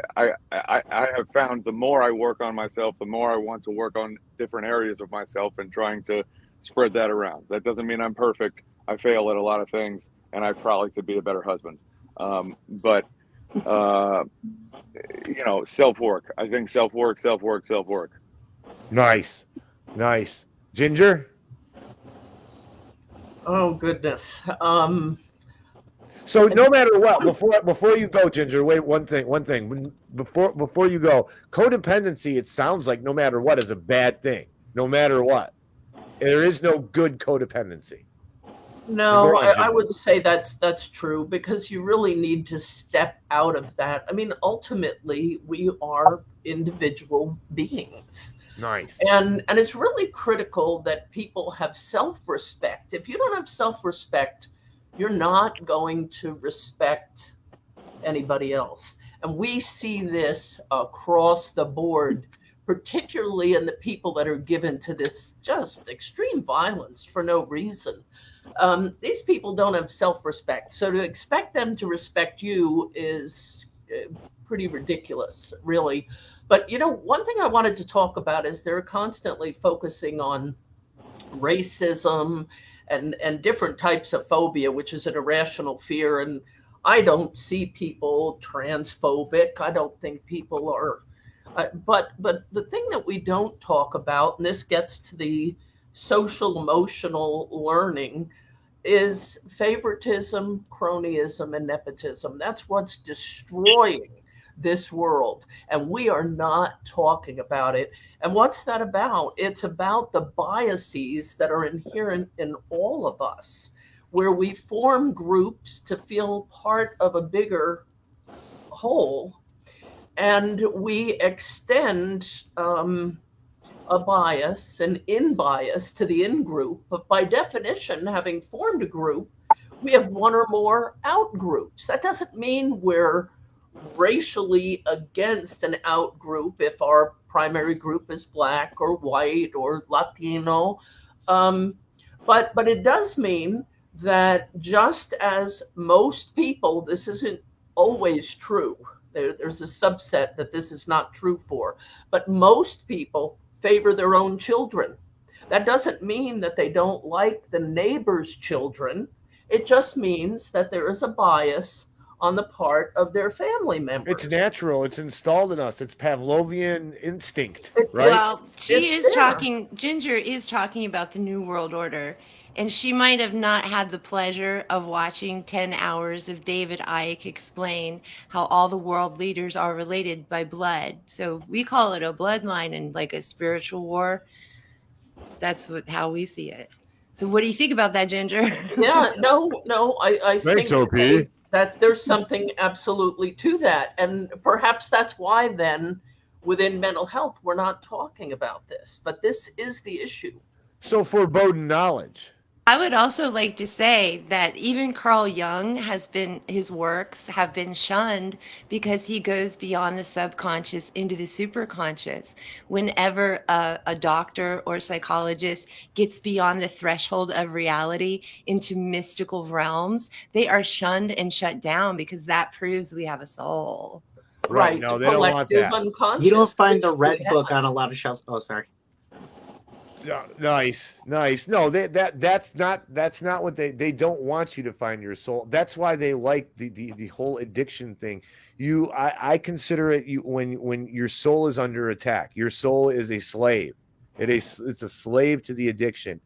have found the more I work on myself, the more I want to work on different areas of myself and trying to spread that around. That doesn't mean I'm perfect. I fail at a lot of things, and I probably could be a better husband. But self-work. I think self-work. Nice. Ginger? Oh, goodness. So no matter what, before you go, Ginger, wait, one thing. Before you go, codependency, it sounds like no matter what is a bad thing. No matter what. There is no good codependency. No, Go on, I would say that's true, because you really need to step out of that. I mean, ultimately, we are individual beings. Nice. And it's really critical that people have self-respect. If you don't have self-respect, you're not going to respect anybody else. And we see this across the board, particularly in the people that are given to this just extreme violence for no reason. These people don't have self-respect. So to expect them to respect you is pretty ridiculous, really. But, one thing I wanted to talk about is they're constantly focusing on racism and different types of phobia, which is an irrational fear. And I don't see people transphobic. I don't think people are. But the thing that we don't talk about, and this gets to the social emotional learning, is favoritism, cronyism, and nepotism. That's what's destroying this world, and we are not talking about it. And what's that about? It's about the biases that are inherent in all of us, where we form groups to feel part of a bigger whole, and we extend a bias, an in-bias to the in-group. But by definition, having formed a group, we have one or more out-groups. That doesn't mean we're racially against an out-group if our primary group is Black or white or Latino. But it does mean that just as most people, this isn't always true. There's a subset that this is not true for, but most people favor their own children. That doesn't mean that they don't like the neighbor's children. It just means that there is a bias on the part of their family members. It's natural. It's installed in us. It's Pavlovian instinct, right? Well, Ginger is talking about the New World Order, and she might have not had the pleasure of watching 10 hours of David Icke explain how all the world leaders are related by blood. So we call it a bloodline and like a spiritual war. That's how we see it. So what do you think about that, Ginger? Yeah, no, I Thanks, think OP. that there's something absolutely to that. And perhaps that's why then within mental health, we're not talking about this, but this is the issue. So foreboding knowledge. I would also like to say that even Carl Jung his works have been shunned because he goes beyond the subconscious into the superconscious. Whenever a doctor or psychologist gets beyond the threshold of reality into mystical realms, they are shunned and shut down because that proves we have a soul. Right. No, they don't want that. You don't find the red book on a lot of shelves. Oh, sorry. Nice. No, that's not what they don't want you to find your soul. That's why they like the whole addiction thing. I consider it when your soul is under attack. Your soul is a slave. It's a slave to the addiction.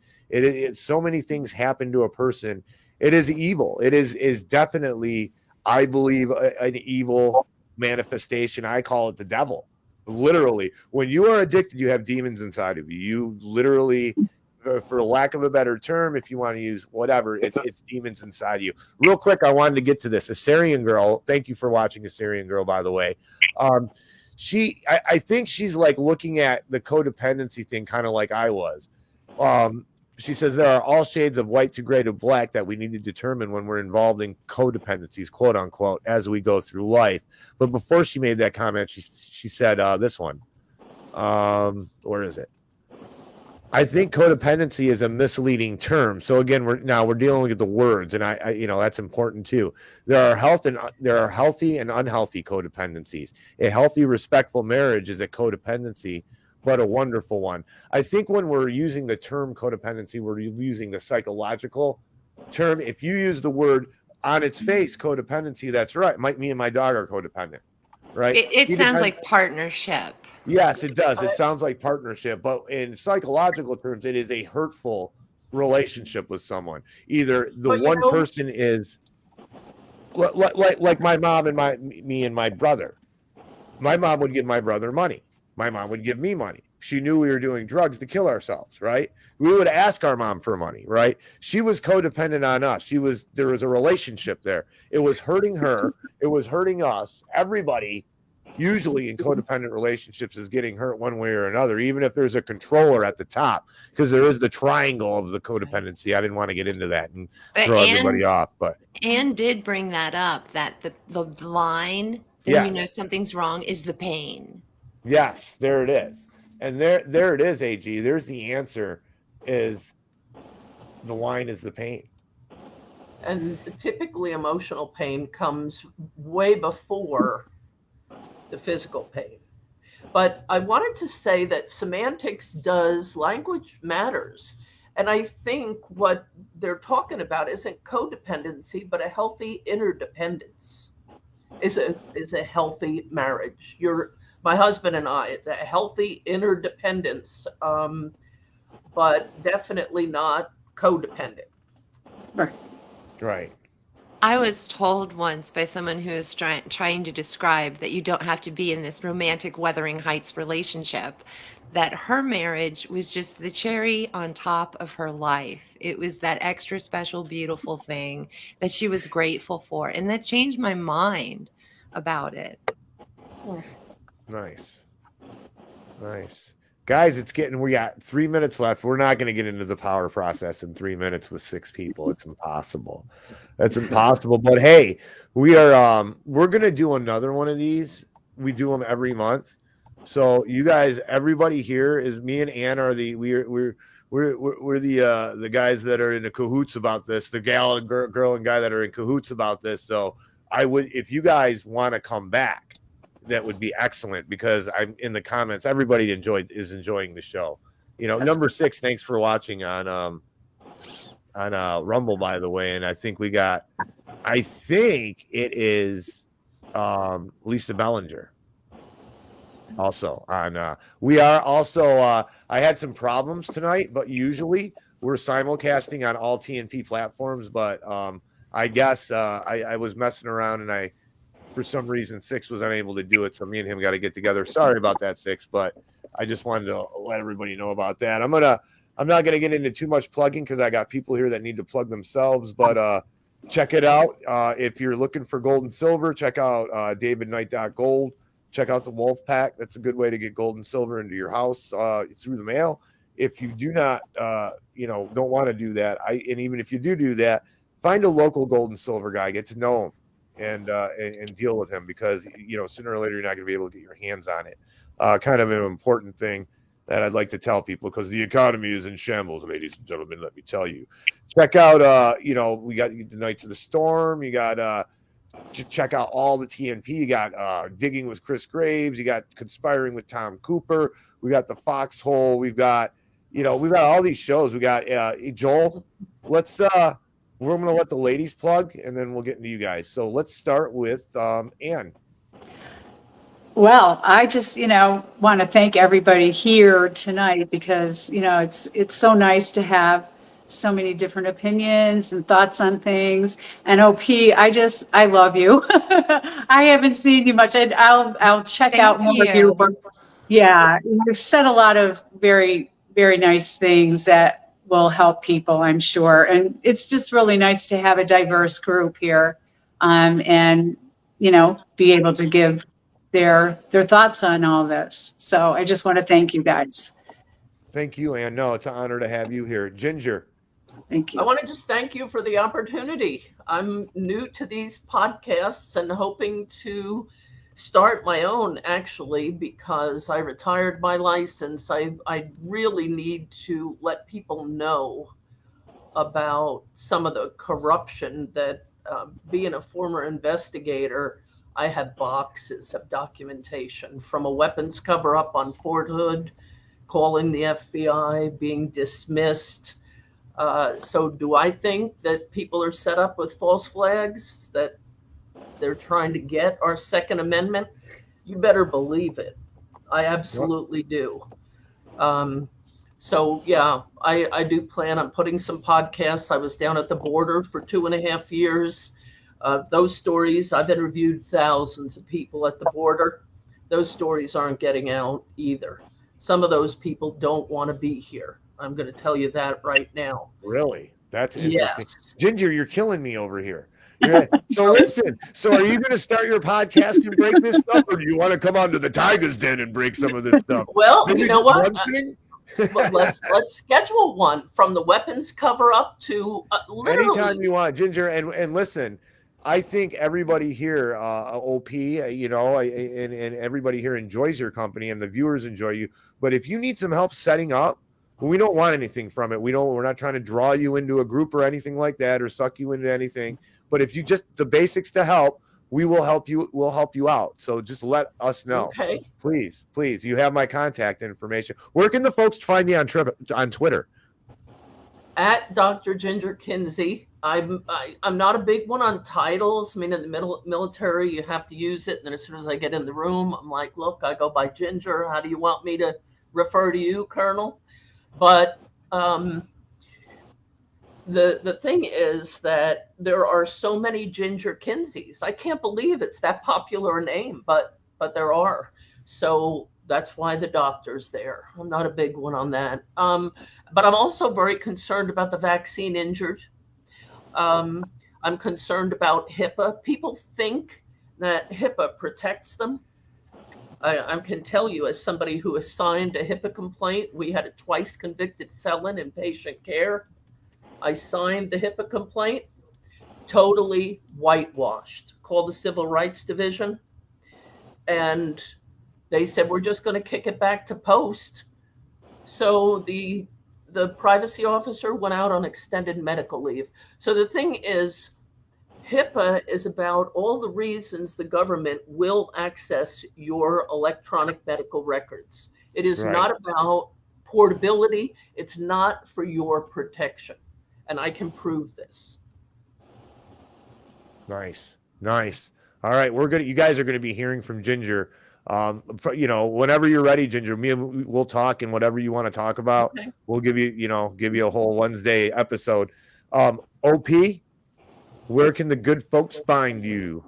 So many things happen to a person. It is evil. It is definitely, I believe, an evil manifestation. I call it the devil. Literally, when you are addicted, you have demons inside of you. You literally, for lack of a better term, if you want to use whatever, it's demons inside you. Real quick, I wanted to get to this. Assyrian Girl, thank you for watching Assyrian Girl, by the way. I think she's like looking at the codependency thing kind of like I was. she says there are all shades of white to gray to black that we need to determine when we're involved in codependencies, quote unquote, as we go through life. But before she made that comment, she said this one. Where is it? I think codependency is a misleading term. So again, we're dealing with the words, and I that's important too. There are healthy and unhealthy codependencies. A healthy, respectful marriage is a codependency, but a wonderful one. I think when we're using the term codependency, we're using the psychological term. If you use the word on its face, codependency, that's right. Me and my dog are codependent, right? It sounds like partnership. Yes, it does. It sounds like partnership, but in psychological terms, it is a hurtful relationship with someone. Either the one person is like my mom and me and my brother. My mom would give my brother money. My mom would give me money. She knew we were doing drugs to kill ourselves, right? We would ask our mom for money, right? She was codependent on us. There was a relationship there. It was hurting her. It was hurting us. Everybody usually in codependent relationships is getting hurt one way or another, even if there's a controller at the top, because there is the triangle of the codependency. I didn't want to get into that and throw everybody off, but Anne did bring that up, that the line that you know something's wrong is the pain. Yes, there it is. And there it is, AG. There's the answer, is the line is the pain. And typically emotional pain comes way before the physical pain. But I wanted to say that semantics language matters. And I think what they're talking about isn't codependency, but a healthy interdependence is a healthy marriage. My husband and I, it's a healthy interdependence, but definitely not codependent. Right. I was told once by someone who was trying to describe that you don't have to be in this romantic Wuthering Heights relationship, that her marriage was just the cherry on top of her life. It was that extra special, beautiful thing that she was grateful for. And that changed my mind about it. Nice. Guys, we got 3 minutes left. We're not going to get into the power process in 3 minutes with 6 people. It's impossible. That's impossible. But hey, we're going to do another one of these. We do them every month. So you guys, everybody here is, me and Ann are we're the guys that are in the cahoots about this, the gal and girl and guy that are in cahoots about this. So if you guys want to come back, that would be excellent, because I'm in the comments. Everybody is enjoying the show. Number 6. Thanks for watching on Rumble, by the way. And I think it is Lisa Bellinger. Also on. We are also. I had some problems tonight, but usually we're simulcasting on all TNP platforms. But I guess I was messing around and for some reason, 6 was unable to do it, so me and him got to get together. Sorry about that, 6, but I just wanted to let everybody know about that. I'm not gonna get into too much plugging because I got people here that need to plug themselves. But check it out. If you're looking for gold and silver, check out davidknight.gold. Check out the Wolf Pack. That's a good way to get gold and silver into your house through the mail. If you do not, don't want to do that, and even if you do that, find a local gold and silver guy. Get to know him. And deal with him, because sooner or later you're not going to be able to get your hands on it. Kind of an important thing that I'd like to tell people, because the economy is in shambles, ladies and gentlemen. Let me tell you. Check out we got the Knights of the Storm. You got check out all the TNP. You got Digging with Chris Graves. You got Conspiring with Tom Cooper. We got the Foxhole. We've got all these shows. We got Joel. We're going to let the ladies plug, and then we'll get into you guys. So let's start with Ann. Well, I just, want to thank everybody here tonight, because, it's so nice to have so many different opinions and thoughts on things. And OP, I love you. I haven't seen you much. I'll check out more of your work. Yeah, you've said a lot of very, very nice things that will help people, I'm sure. And it's just really nice to have a diverse group here, and, be able to give their thoughts on all this. So I just want to thank you guys. Thank you, Ann. No, it's an honor to have you here. Ginger. Thank I you. want to just thank you for the opportunity. I'm new to these podcasts and hoping to start my own, actually, because I retired my license. I really need to let people know about some of the corruption that, being a former investigator, I have boxes of documentation from a weapons cover up on Fort Hood, calling the FBI, being dismissed. So do I think that people are set up with false flags, that they're trying to get our Second Amendment? You better believe it. I absolutely do. So yeah, I do plan on putting some podcasts. I was down at the border for 2.5 years. Those stories, I've interviewed thousands of people at the border. Those stories aren't getting out either. Some of those people don't want to be here. I'm going to tell you that right now. Really? That's interesting. Yes. Ginger, you're killing me over here. So listen, so are you going to start your podcast and break this stuff, or do you want to come on to the Tiger's Den and break some of this stuff? Well, Maybe you know just what? one thing? let's schedule one, from the weapons cover up to literally. Anytime you want, Ginger. And listen, I think everybody here, OP, and everybody here enjoys your company, and the viewers enjoy you. But if you need some help setting up, we don't want anything from it. We're not trying to draw you into a group or anything like that, or suck you into anything. But if you just the basics to help, we will help you. We'll help you out. So just let us know. Okay. Please. You have my contact information. Where can the folks find me on Twitter? At Dr. Ginger Kinsey. I'm not a big one on titles. I mean, in the military, you have to use it. And then as soon as I get in the room, I'm like, look, I go by Ginger. How do you want me to refer to you, Colonel? But the thing is that there are so many Ginger Kinseys. I can't believe it's that popular a name, but there are. So that's why the doctor's there. I'm not a big one on that. But I'm also very concerned about the vaccine injured. I'm concerned about HIPAA. People think that HIPAA protects them. I can tell you, as somebody who has signed a HIPAA complaint, we had a twice convicted felon in patient care. I signed the HIPAA complaint, totally whitewashed. Called the Civil Rights Division, and they said, we're just going to kick it back to post. So the privacy officer went out on extended medical leave. So the thing is, HIPAA is about all the reasons the government will access your electronic medical records. It is not about portability. It's not for your protection. And I can prove this. Nice. All right, you guys are gonna be hearing from Ginger. Whenever you're ready, Ginger, we'll talk, and whatever you want to talk about, okay, we'll give you a whole Wednesday episode. OP, where can the good folks find you?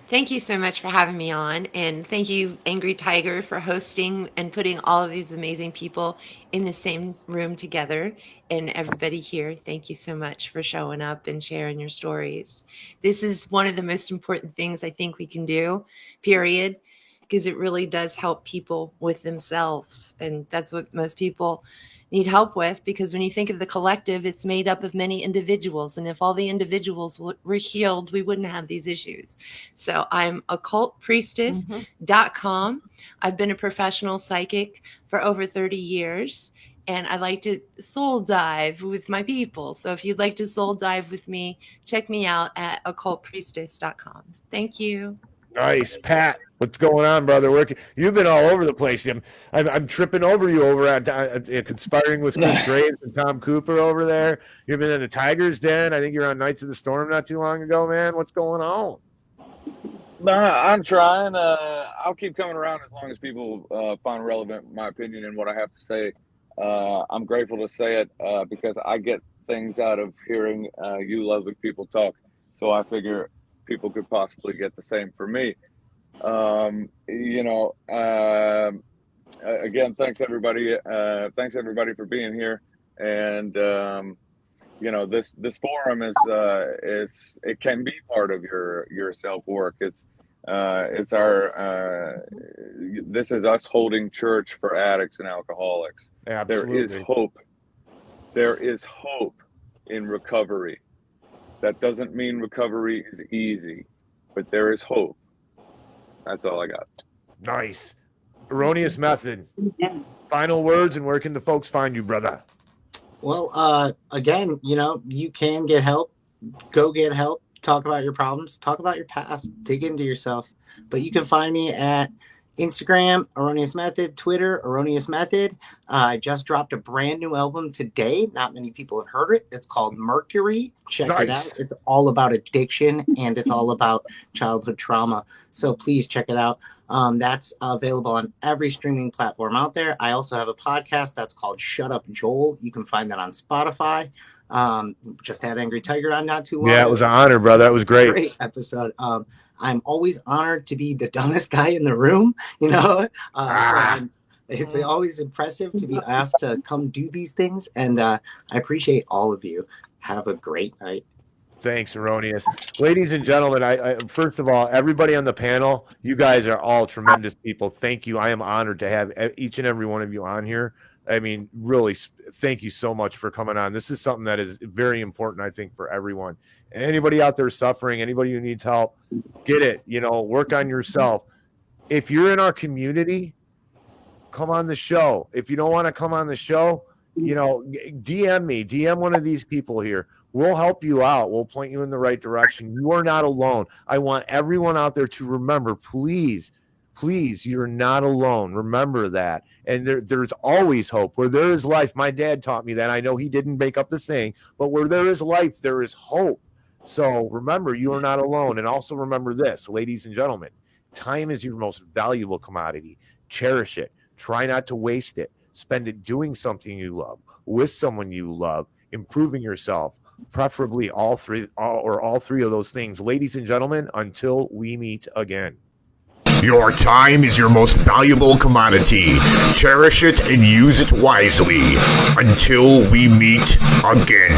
Thank you so much for having me on. And thank you, Angry Tiger, for hosting and putting all of these amazing people in the same room together. And everybody here, thank you so much for showing up and sharing your stories. This is one of the most important things I think we can do, period, because it really does help people with themselves. And that's what most people need help with, because when you think of the collective, it's made up of many individuals. And if all the individuals were healed, we wouldn't have these issues. So I'm occultpriestess.com. I've been a professional psychic for over 30 years. And I like to soul dive with my people. So if you'd like to soul dive with me, check me out at occultpriestess.com. Thank you. Nice. Pat, what's going on, brother? You've been all over the place. I'm tripping over you over at Conspiring with Chris Graves and Tom Cooper over there. You've been in the Tiger's Den. I think you're on Knights of the Storm not too long ago, man. What's going on? No, I'm trying. I'll keep coming around as long as people find relevant my opinion and what I have to say. I'm grateful to say it because I get things out of hearing you lovely people talk. So I figure people could possibly get the same for me. Again, thanks everybody. Thanks everybody for being here. And this forum is it can be part of your self work. It's It's our this is us holding church for addicts and alcoholics. Absolutely. There is hope. There is hope in recovery. That doesn't mean recovery is easy, but there is hope. That's all I got. Nice. Erroneous Method. Yeah. Final words, and where can the folks find you, brother? Well, again, you can get help. Go get help. Talk about your problems. Talk about your past. Dig into yourself. But you can find me at Instagram, Erroneous Method, Twitter, Erroneous Method. I just dropped a brand new album today. Not many people have heard it. It's called Mercury. Check it Nice. out. It's all about addiction, and it's all about childhood trauma. So please check it out. That's available on every streaming platform out there. I also have a podcast that's called Shut Up Joel. You can find that on Spotify. Just had Angry Tiger on not too long. Yeah, it was an honor, brother. That was great. Great episode. I'm always honored to be the dumbest guy in the room, So it's always impressive to be asked to come do these things, and I appreciate all of you. Have a great night. Thanks, Erroneous. Ladies and gentlemen, I first of all, everybody on the panel, you guys are all tremendous people. Thank you. I am honored to have each and every one of you on here. I mean, really, thank you so much for coming on. This is something that is very important, I think, for everyone. And anybody out there suffering, anybody who needs help, get it. Work on yourself. If you're in our community, come on the show. If you don't want to come on the show, DM me, DM one of these people here. We'll help you out. We'll point you in the right direction. You are not alone. I want everyone out there to remember, please, you're not alone. Remember that. And there's always hope. Where there is life, my dad taught me that. I know he didn't make up the saying, but where there is life, there is hope. So remember, you are not alone. And also remember this, ladies and gentlemen, time is your most valuable commodity. Cherish it. Try not to waste it. Spend it doing something you love, with someone you love, improving yourself, preferably all three of those things. Ladies and gentlemen, until we meet again. Your time is your most valuable commodity. Cherish it and use it wisely. Until we meet again.